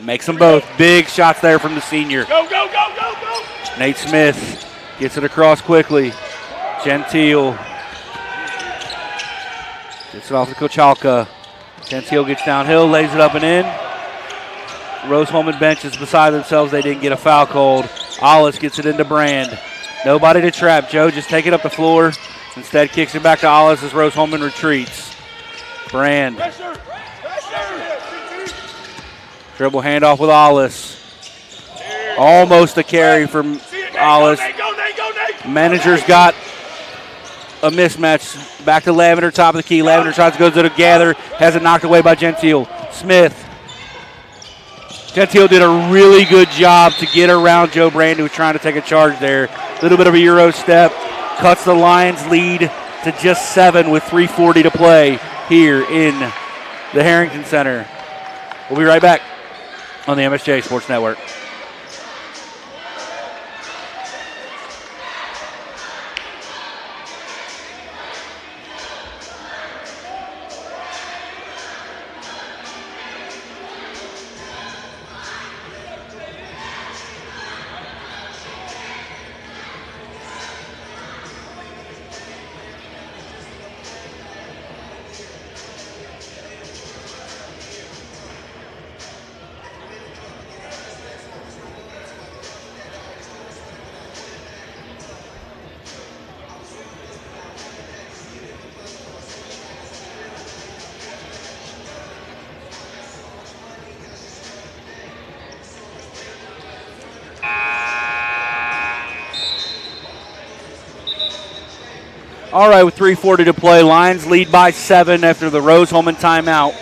Makes them both. Big shots there from the senior. Go, go, go, go, go. Nate Smith gets it across quickly. Gentile gets it off to Kochalka. Gentile gets downhill, lays it up and in. Rose-Hulman bench is beside themselves. They didn't get a foul called. Ollis gets it into Brand. Nobody to trap. Joe just take it up the floor. Instead kicks it back to Ollis as Rose-Hulman retreats. Brand. Pressure, pressure. Dribble handoff with Ollis. Almost a carry from Ollis. Manager's got a mismatch. Back to Lavender, top of the key. Lavender tries to go to the gather. Has it knocked away by Gentile. Smith. Gentile did a really good job to get around Joe Brand, who was trying to take a charge there. A little bit of a Euro step. Cuts the Lions' lead to just 7 with 3:40 to play here in the Harrington Center. We'll be right back on the MSJ Sports Network. All right, with 3:40 to play, Lions lead by 7 after the Rose-Hulman timeout.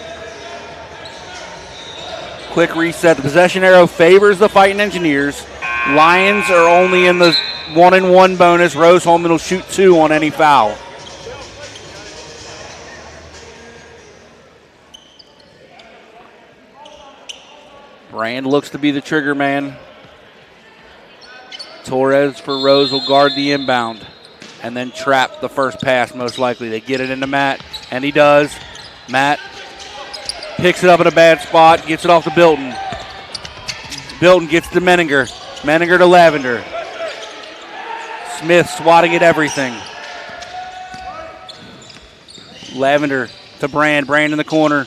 Quick reset. The possession arrow favors the Fighting Engineers. Lions are only in the 1-and-1 bonus. Rose-Hulman will shoot 2 on any foul. Brand looks to be the trigger man. Torres for Rose will guard the inbound and then trap the first pass, most likely. They get it into Matt, and he does. Matt picks it up in a bad spot, gets it off to Bilton. Bilton gets to Menninger. Menninger to Lavender. Smith swatting at everything. Lavender to Brand. Brand in the corner.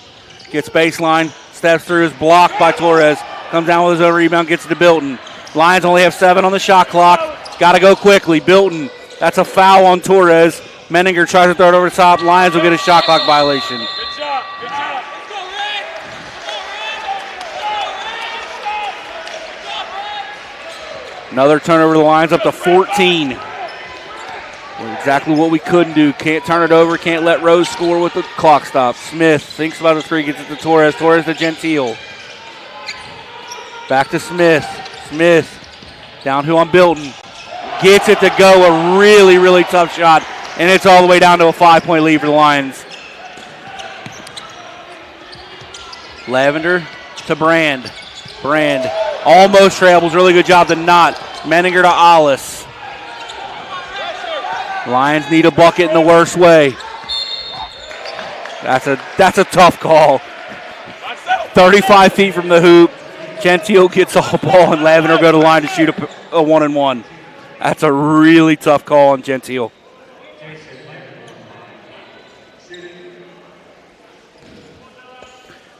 Gets baseline, steps through, is blocked by Torres. Comes down with his own rebound, gets it to Bilton. Lions only have 7 on the shot clock. Got to go quickly. Bilton. That's a foul on Torres. Menninger tries to throw it over the top. Lions will get a shot clock violation. Good job, good job. Another turnover. The Lions up to 14. Exactly what we couldn't do. Can't turn it over. Can't let Rose score with the clock stop. Smith thinks about the 3. Gets it to Torres. Torres to Gentile. Back to Smith. Smith downhill on Bilton. Gets it to go, a really, really tough shot, and it's all the way down to a 5-point lead for the Lions. Lavender to Brand. Brand almost travels, really good job to not. Menninger to Ollis. Lions need a bucket in the worst way. That's a tough call. 35 feet from the hoop. Gentile gets all ball, and Lavender go to the line to shoot a 1-and-1. That's a really tough call on Gentile.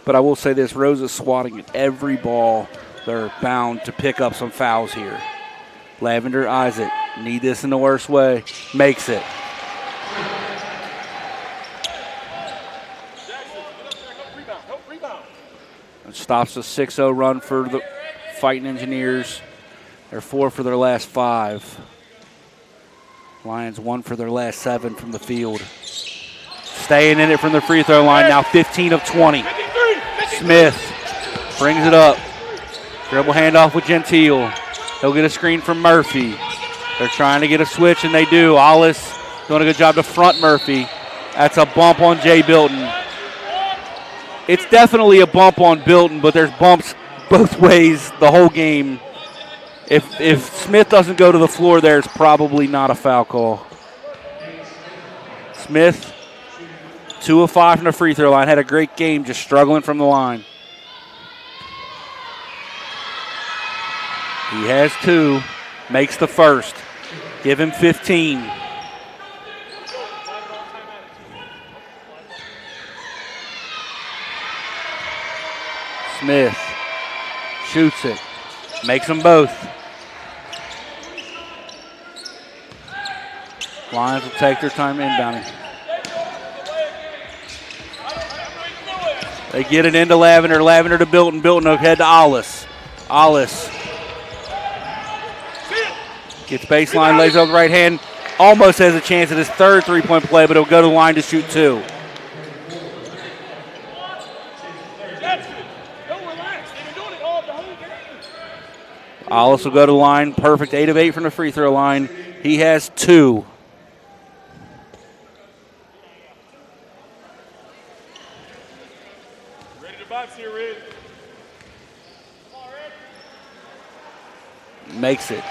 But I will say this, Rose is swatting at every ball. They're bound to pick up some fouls here. Lavender eyes it. Need this in the worst way. Makes it. It stops a 6-0 run for the Fighting Engineers. They're 4 for their last 5. Lions 1 for their last 7 from the field. Staying in it from the free throw line now, 15 of 20. Smith brings it up. Dribble handoff with Gentile. He'll get a screen from Murphy. They're trying to get a switch, and they do. Ollis doing a good job to front Murphy. That's a bump on Jay Bilton. It's definitely a bump on Bilton, but there's bumps both ways the whole game. If Smith doesn't go to the floor, there's probably not a foul call. Smith, 2 of 5 from the free throw line, had a great game, just struggling from the line. He has 2, makes the first. Give him 15. Smith shoots it, makes them both. Lions will take their time inbounding. They get it into Lavender. Lavender to Bilton. Bilton will head to Ollis. Ollis gets baseline, lays up the right hand. Almost has a chance at his third three-point play, but he'll go to the line to shoot 2. Ollis will go to the line. Perfect 8 of 8 from the free throw line. He has 2. Ready to box here, Red. Makes it.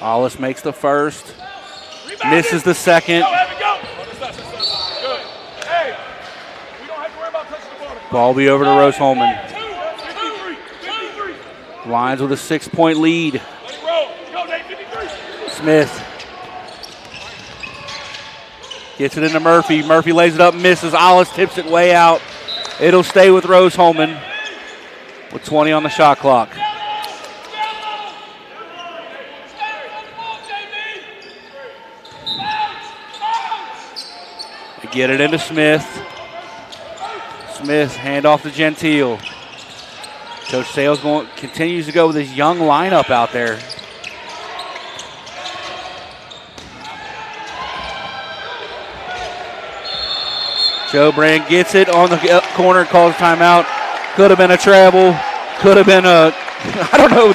Ollis makes the first. Misses the second. Ball be over to Rose-Hulman. Lions with a 6-point lead. Smith gets it into Murphy. Murphy lays it up, misses. Ollis tips it way out. It'll stay with Rose-Hulman with 20 on the shot clock. They get it into Smith. Smith, hand off to Gentile. Coach Sales continues to go with his young lineup out there. Joe Brand gets it on the corner, calls timeout. Could have been a travel. Could have been a,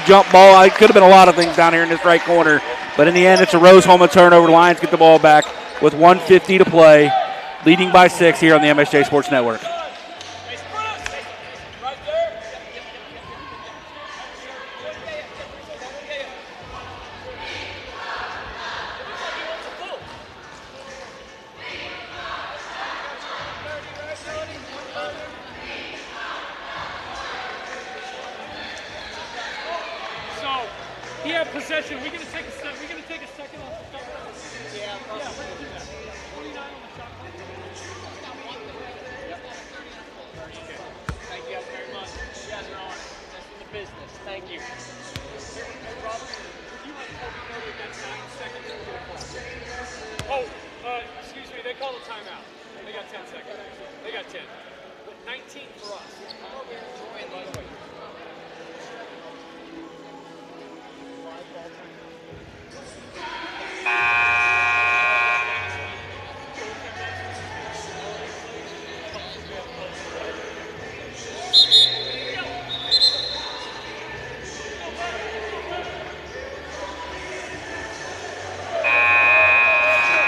jump ball. It could have been a lot of things down here in this right corner. But in the end, it's a Rose-Hulman turnover. Lions get the ball back with 1:50 to play, leading by 6 here on the MSJ Sports Network. Possession. We're gonna take a second off the shot. Yeah, we're gonna do that. 29 on the shot. Thank you guys very much. You guys are on. That's in the business. Thank you. Robert, would you like to know that that's 9 seconds? Oh, excuse me. They called a timeout. They got 10 seconds. They got 10. 19 for us. By the way.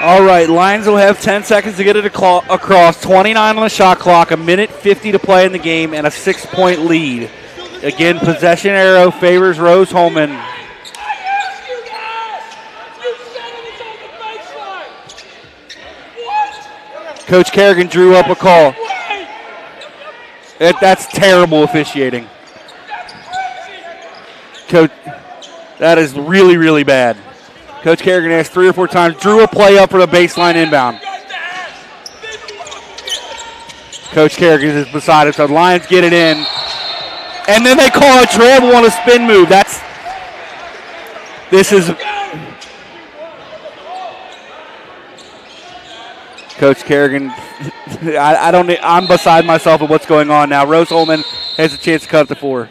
All right, Lions will have 10 seconds to get it across. 29 on the shot clock, 1:50 to play in the game, and a 6-point lead. Again, possession arrow favors Rose-Hulman. Coach Kerrigan drew up a call. That's terrible officiating. Coach, that is really, really bad. Coach Kerrigan asked 3 or 4 times, drew a play up for the baseline inbound. Coach Kerrigan is beside it, so the Lions get it in. And then they call a travel on a spin move. This is Coach Kerrigan. I'm beside myself at what's going on now. Rose-Hulman has a chance to cut it to 4.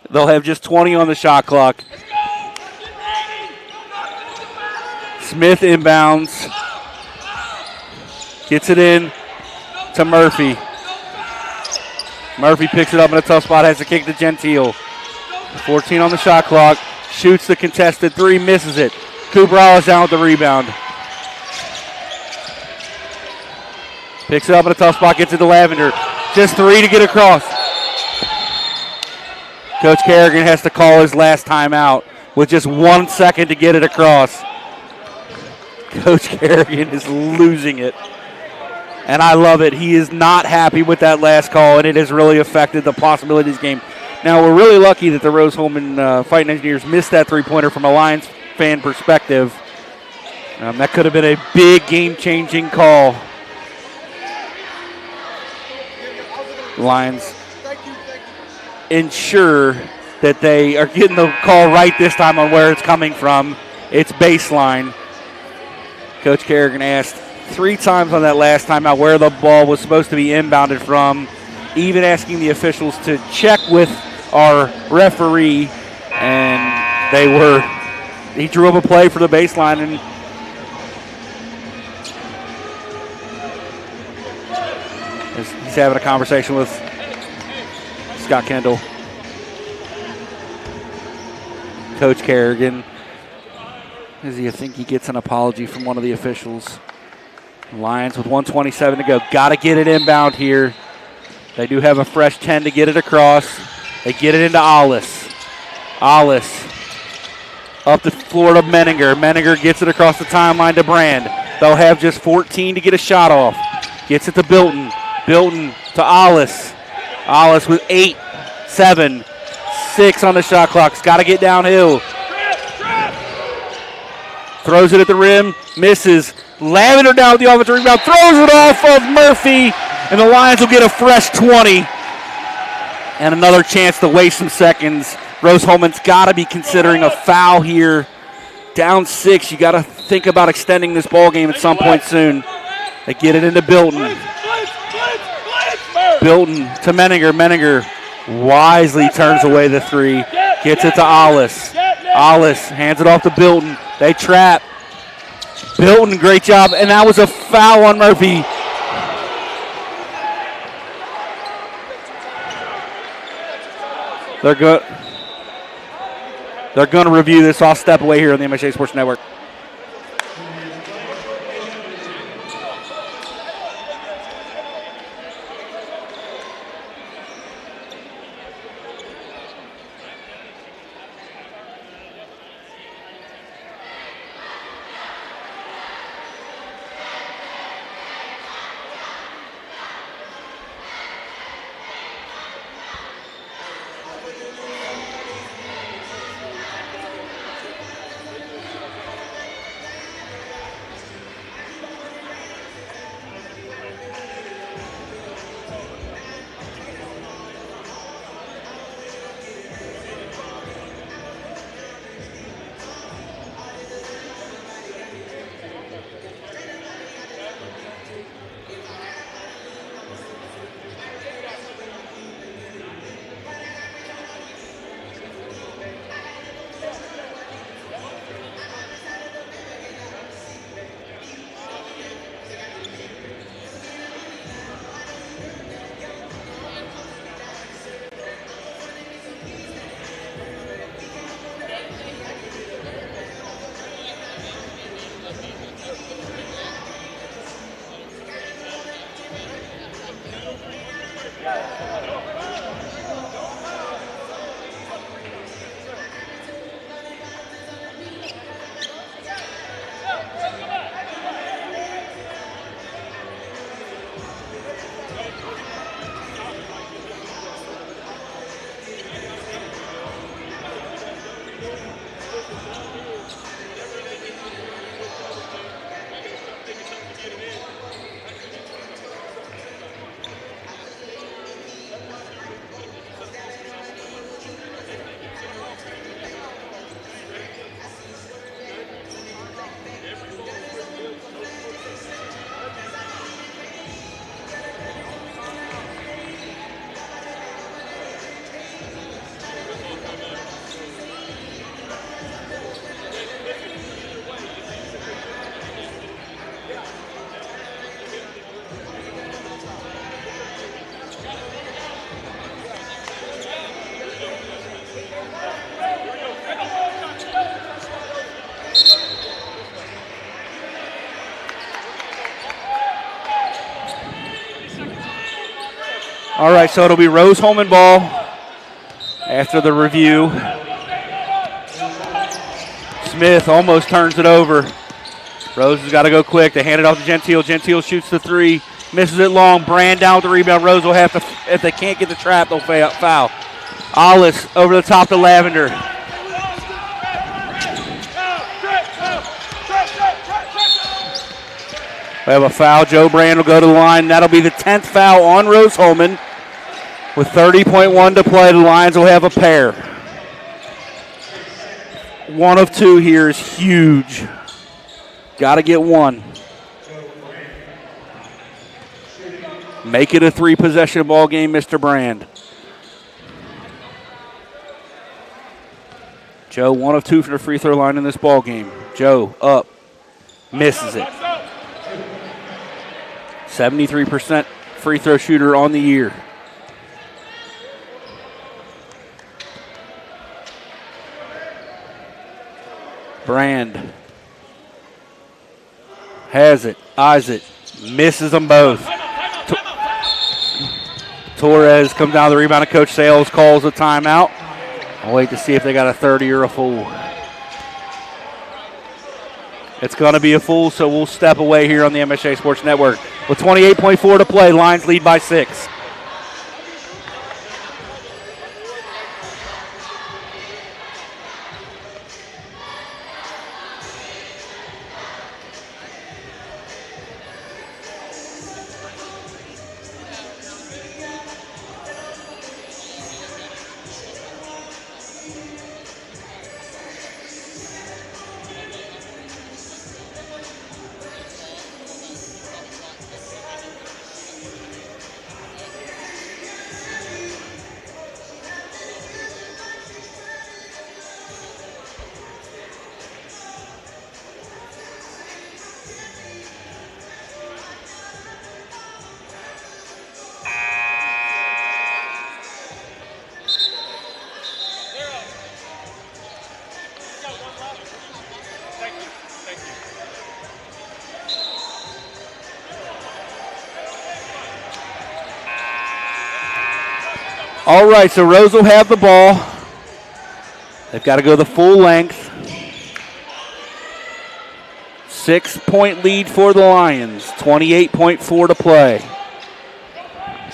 They'll have just 20 on the shot clock. Smith inbounds. Gets it in to Murphy. Murphy picks it up in a tough spot, has to kick to Gentile. 14 on the shot clock. Shoots the contested three, misses it. Cabral is down with the rebound. Picks it up in a tough spot, gets it to Lavender. Just three to get across. Coach Kerrigan has to call his last timeout with just 1 second to get it across. Coach Kerrigan is losing it. And I love it. He is not happy with that last call, and it has really affected the possibility of this game. Now, we're really lucky that the Rose-Hulman Fighting Engineers missed that three-pointer from a Lions fan perspective. That could have been a big game-changing call. Lions ensure that they are getting the call right this time on where it's coming from. It's baseline. Coach Kerrigan asked 3 times on that last timeout where the ball was supposed to be inbounded from, even asking the officials to check with our referee, and he drew up a play for the baseline, and he's having a conversation with Scott Kendall. Coach Kerrigan, does he think he gets an apology from one of the officials? Lions with 1:27 to go. Got to get it inbound here. They do have a fresh 10 to get it across. They get it into Ollis. Ollis up the floor to Menninger. Menninger gets it across the timeline to Brand. They'll have just 14 to get a shot off. Gets it to Bilton. Bilton to Ollis. Ollis with 8, 7, 6 on the shot clock. It's got to get downhill. Throws it at the rim. Misses. Lavender down with the offensive rebound. Throws it off of Murphy. And the Lions will get a fresh 20. And another chance to waste some seconds. Rose-Hulman's got to be considering a foul here. Down 6. You got to think about extending this ball game at some point soon. They get it into Bilton. Bilton to Menninger. Menninger wisely turns away the three. Gets it to Ollis. Ollis hands it off to Bilton. They trap. Bilton, great job. And that was a foul on Murphy. They're going to review this. I'll step away here on the MSJ Sports Network. All right, so it'll be Rose-Hulman ball after the review. Smith almost turns it over. Rose has got to go quick. They hand it off to Gentile. Gentile shoots the three, misses it long. Brand down with the rebound. Rose will have to, if they can't get the trap, they'll foul. Alice over the top to Lavender. We have a foul. Joe Brand will go to the line. That'll be the 10th foul on Rose-Hulman. With 30.1 to play, the Lions will have a pair. 1 of 2 here is huge. Got to get 1. Make it a 3-possession ball game, Mr. Brand. Joe, 1 of 2 from the free throw line in this ball game. Joe up, misses it. 73% free throw shooter on the year. Brand has it, eyes it, misses them both. Torres comes down the rebound, and Coach Sales calls a timeout. I'll wait to see if they got a 30 or a full. It's going to be a full, so we'll step away here on the MSJ Sports Network. With 28.4 to play, Lions lead by 6. All right, so Rose will have the ball. They've got to go the full length. 6-point lead for the Lions, 28.4 to play.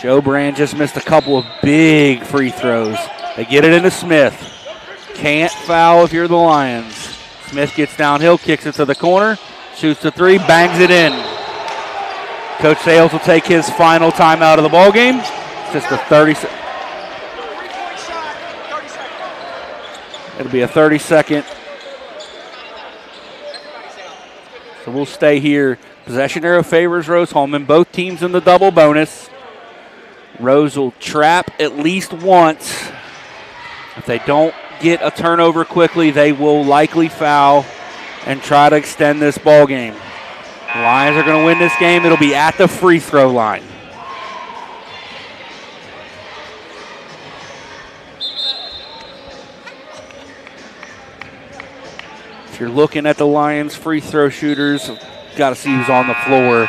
Joe Brand just missed a couple of big free throws. They get it into Smith. Can't foul if you're the Lions. Smith gets downhill, kicks it to the corner, shoots the three, bangs it in. Coach Sales will take his final timeout of the ball game. Just a 30. It'll be a 30-second. So we'll stay here. Possession arrow favors Rose-Hulman. Both teams in the double bonus. Rose will trap at least once. If they don't get a turnover quickly, they will likely foul and try to extend this ball game. The Lions are going to win this game. It'll be at the free throw line. You're looking at the Lions free throw shooters, got to see who's on the floor.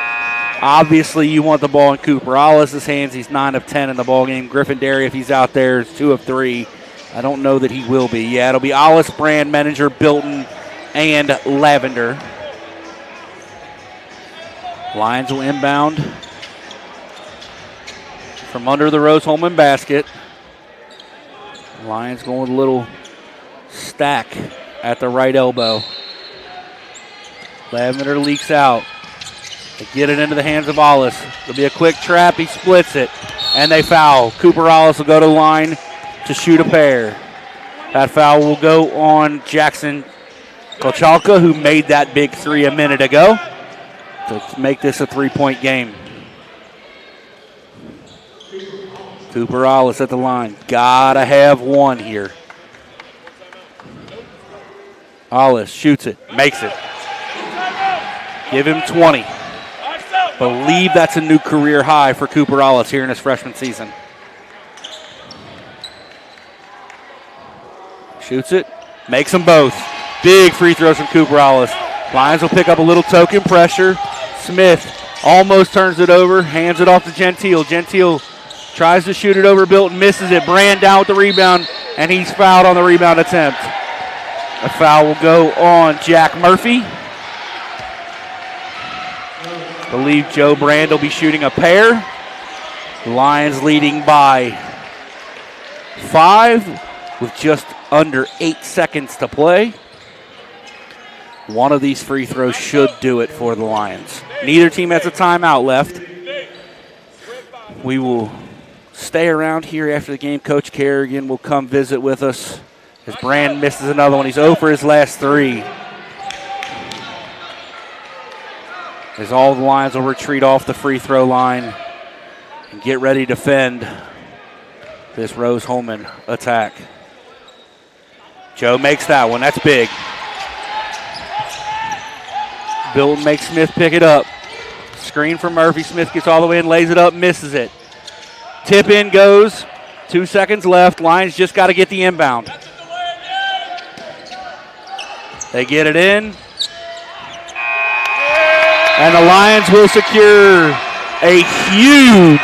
Obviously, you want the ball in Cooper Hollis's hands. He's 9 of 10 in the ball game. Griffin Derry, if he's out there, is 2 of 3. I don't know that he will be. Yeah, it'll be Hollis, Brand, Menninger, Bilton, and Lavender. Lions will inbound from under the Rose-Hulman basket. Lions going with a little stack at the right elbow. Lavender leaks out. They get it into the hands of Hollis. It'll be a quick trap. He splits it, and they foul. Cooper Hollis will go to the line to shoot a pair. That foul will go on Jackson Kochalka, who made that big three a minute ago, to make this a 3-point game. Cooper Hollis at the line. Gotta have one here. Hollis shoots it, makes it. Give him 20. Believe that's a new career high for Cooper Hollis here in his freshman season. Shoots it, makes them both. Big free throws from Cooper Hollis. Lions will pick up a little token pressure. Smith almost turns it over, hands it off to Gentile. Gentile Tries to shoot it over Bilton, misses it. Brand down with the rebound, and he's fouled on the rebound attempt. A foul will go on Jack Murphy. I believe Joe Brand will be shooting a pair. The Lions leading by 5 with just under 8 seconds to play. One of these free throws should do it for the Lions. Neither team has a timeout left. We will stay around here after the game. Coach Kerrigan will come visit with us as Brand misses another one. He's 0 for his last 3. As all the Lions will retreat off the free throw line and get ready to defend this Rose-Hulman attack. Joe makes that one. That's big. Bilton makes Smith pick it up. Screen for Murphy. Smith gets all the way in, lays it up, misses it. Tip in goes. 2 seconds left. Lions just got to get the inbound. They get it in. And the Lions will secure a huge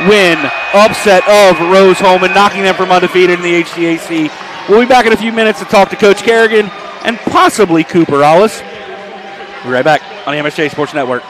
win, upset of Rose-Hulman, knocking them from undefeated in the HCAC. We'll be back in a few minutes to talk to Coach Kerrigan and possibly Cooper Hollis. We'll be right back on the MSJ Sports Network.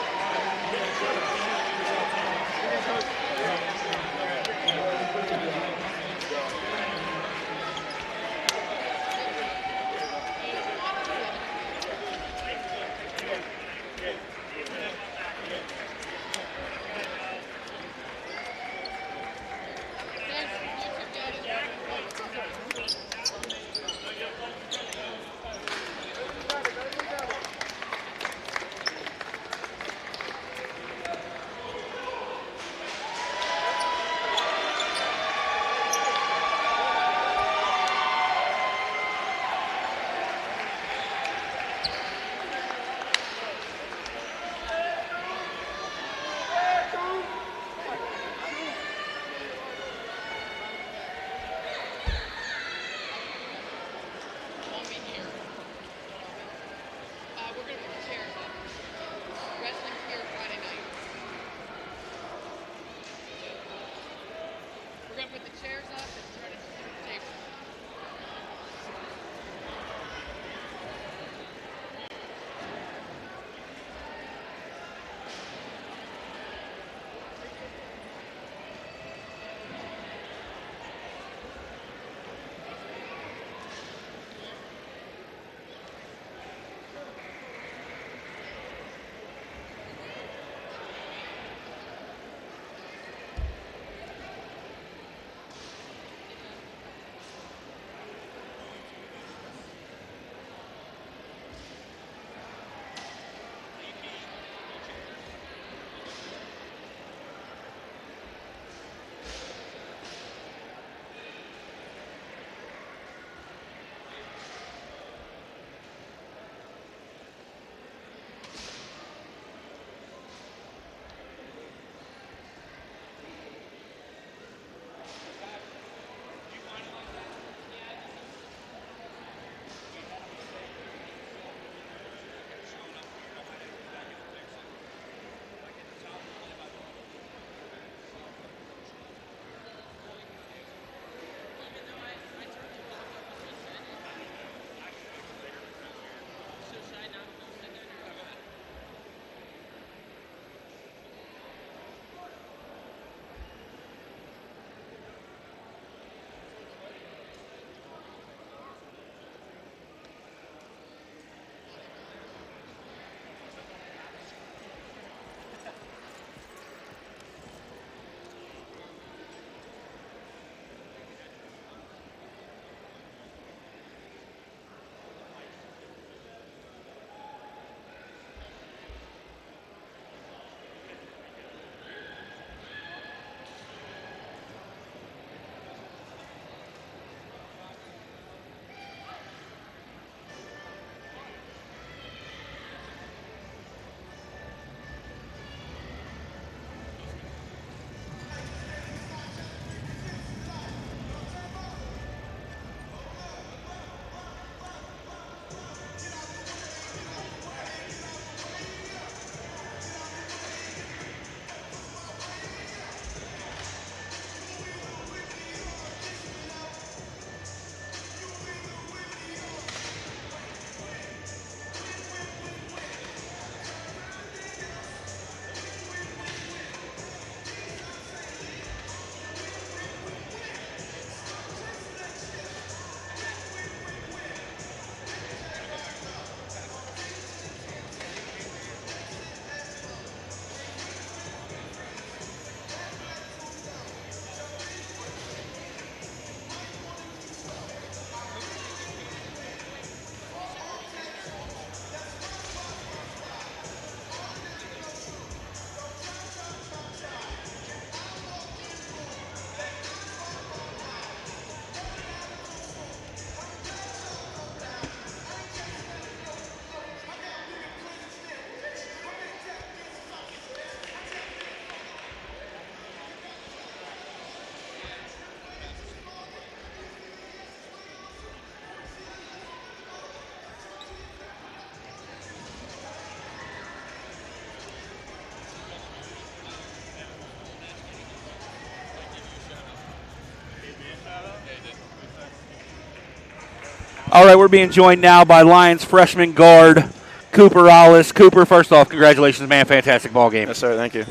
All right, we're being joined now by Lions freshman guard Cooper Ollis. Cooper, first off, congratulations, man. Fantastic ball game. Yes, sir. Thank you.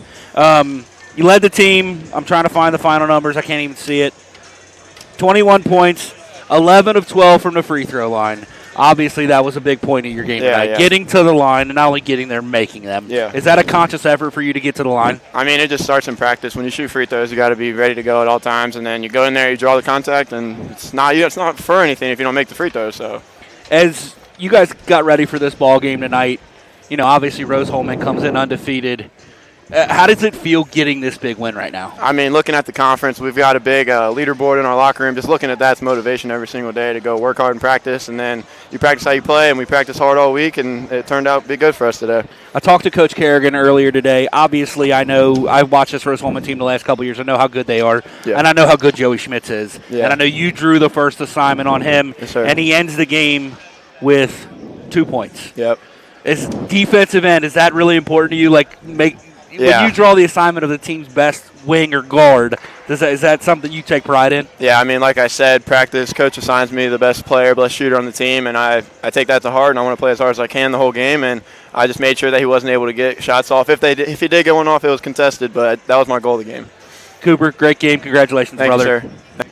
You led the team. I'm trying to find the final numbers. I can't even see it. 21 points, 11 of 12 from the free throw line. Obviously, that was a big point of your game tonight. Yeah. Getting to the line and not only getting there, making them. Yeah. Is that a conscious effort for you to get to the line? I mean, it just starts in practice. When you shoot free throws, you got to be ready to go at all times, and then you go in there, you draw the contact, and it's not for anything if you don't make the free throws. So, as you guys got ready for this ball game tonight, obviously Rose-Hulman comes in undefeated. How does it feel getting this big win right now? I mean, looking at the conference, we've got a big leaderboard in our locker room. Just looking at that's motivation every single day to go work hard in practice, and then you practice how you play, and we practice hard all week, and it turned out to be good for us today. I talked to Coach Kerrigan earlier today. Obviously, I know I've watched this Rose-Hulman team the last couple of years. I know how good they are, and I know how good Joey Schmitz is. Yeah. And I know you drew the first assignment on him, Yes, sir. and he ends the game with 2 points. Yep. Is defensive end, is that really important to you? When you draw the assignment of the team's best wing or guard, is that something you take pride in? Yeah, I mean, like I said, practice, coach assigns me the best player, best shooter on the team, and I take that to heart, and I want to play as hard as I can the whole game, and I just made sure that he wasn't able to get shots off. If he did get one off, it was contested, but that was my goal of the game. Cooper, great game. Congratulations, Thank brother. you, sir.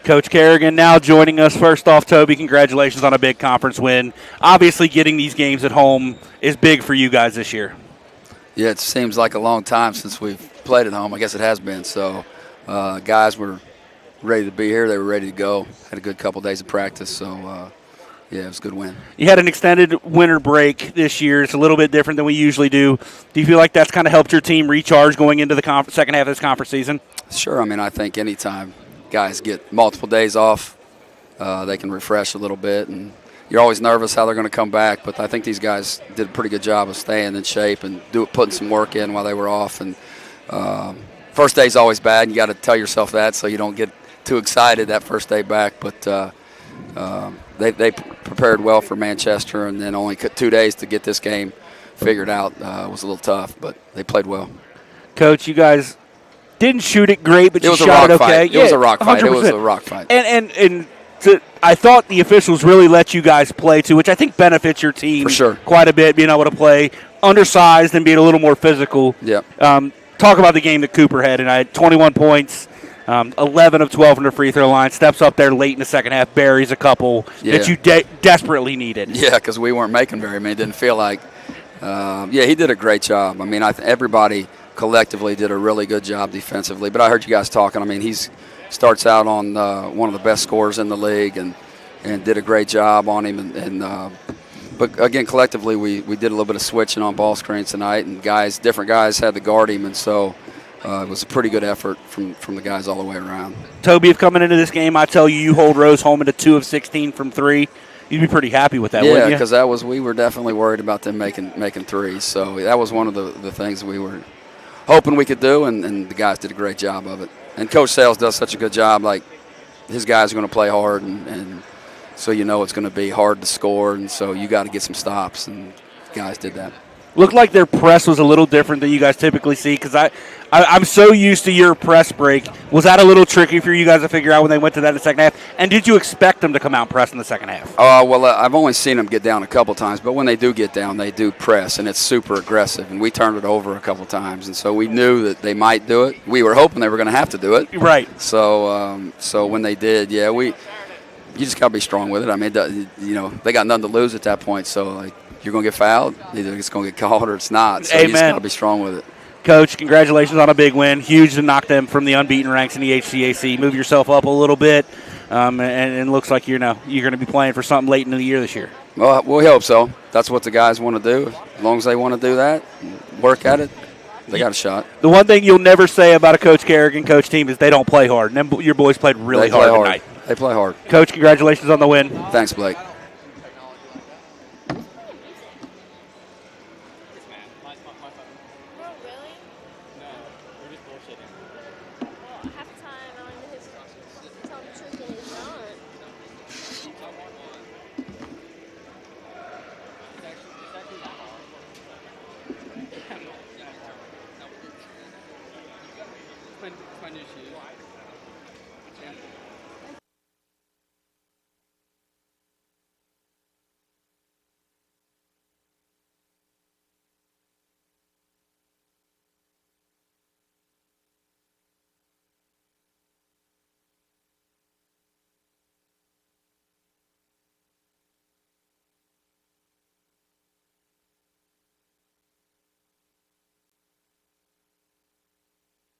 Coach Kerrigan now joining us. First off, Toby, congratulations on a big conference win. Obviously, getting these games at home is big for you guys this year. Yeah, it seems like a long time since we've played at home. I guess it has been. So guys were ready to be here. They were ready to go. Had a good couple days of practice. So, yeah, it was a good win. You had an extended winter break this year. It's a little bit different than we usually do. Do you feel like that's kind of helped your team recharge going into the second half of this conference season? Sure. I mean, I think anytime guys get multiple days off, they can refresh a little bit. And you're always nervous how they're going to come back. But I think these guys did a pretty good job of staying in shape and putting some work in while they were off. And first day's always bad. You got to tell yourself that so you don't get too excited that first day back. But they prepared well for Manchester, and then only 2 days to get this game figured out was a little tough. But they played well. Coach, you guys didn't shoot it great, but it you was shot it okay. It was a rock fight. 100%. It was a rock fight. And I thought the officials really let you guys play too, which I think benefits your team for sure quite a bit, being able to play undersized and being a little more physical. Yeah. Talk about the game that Cooper had, and I had 21 points, 11 of 12 from the free throw line, steps up there late in the second half, buries a couple that you desperately needed. Yeah, because we weren't making very many. It didn't feel like. He did a great job. I mean, everybody collectively did a really good job defensively. But I heard you guys talking. I mean, he starts out on one of the best scorers in the league and did a great job on him. But again, collectively, we did a little bit of switching on ball screens tonight, and different guys had to guard him, and so it was a pretty good effort from the guys all the way around. Toby, if coming into this game, I tell you hold Rose-Hulman to 2 of 16 from 3, you'd be pretty happy with that, wouldn't you? Yeah, because we were definitely worried about them making threes. So that was one of the things we were hoping we could do, and the guys did a great job of it. And Coach Sales does such a good job. Like, his guys are going to play hard, and so it's going to be hard to score, and so you got to get some stops, and the guys did that. Looked like their press was a little different than you guys typically see, because I'm so used to your press break. Was that a little tricky for you guys to figure out when they went to that in the second half? And did you expect them to come out and press in the second half? I've only seen them get down a couple times, but when they do get down, they do press, and it's super aggressive. And we turned it over a couple times, and so we knew that they might do it. We were hoping they were going to have to do it. Right. So when they did, you just got to be strong with it. I mean, they got nothing to lose at that point, so you're going to get fouled. Either it's going to get called or it's not. So you just got to be strong with it. Coach, congratulations on a big win. Huge to knock them from the unbeaten ranks in the HCAC. Move yourself up a little bit, and it looks like you're going to be playing for something late in the year this year. Well, we hope so. That's what the guys want to do. As long as they want to do that, work at it, they got a shot. The one thing you'll never say about a Coach Kerrigan coach team is they don't play hard. And your boys played really hard tonight. They play hard. Coach, congratulations on the win. Thanks, Blake. shoes.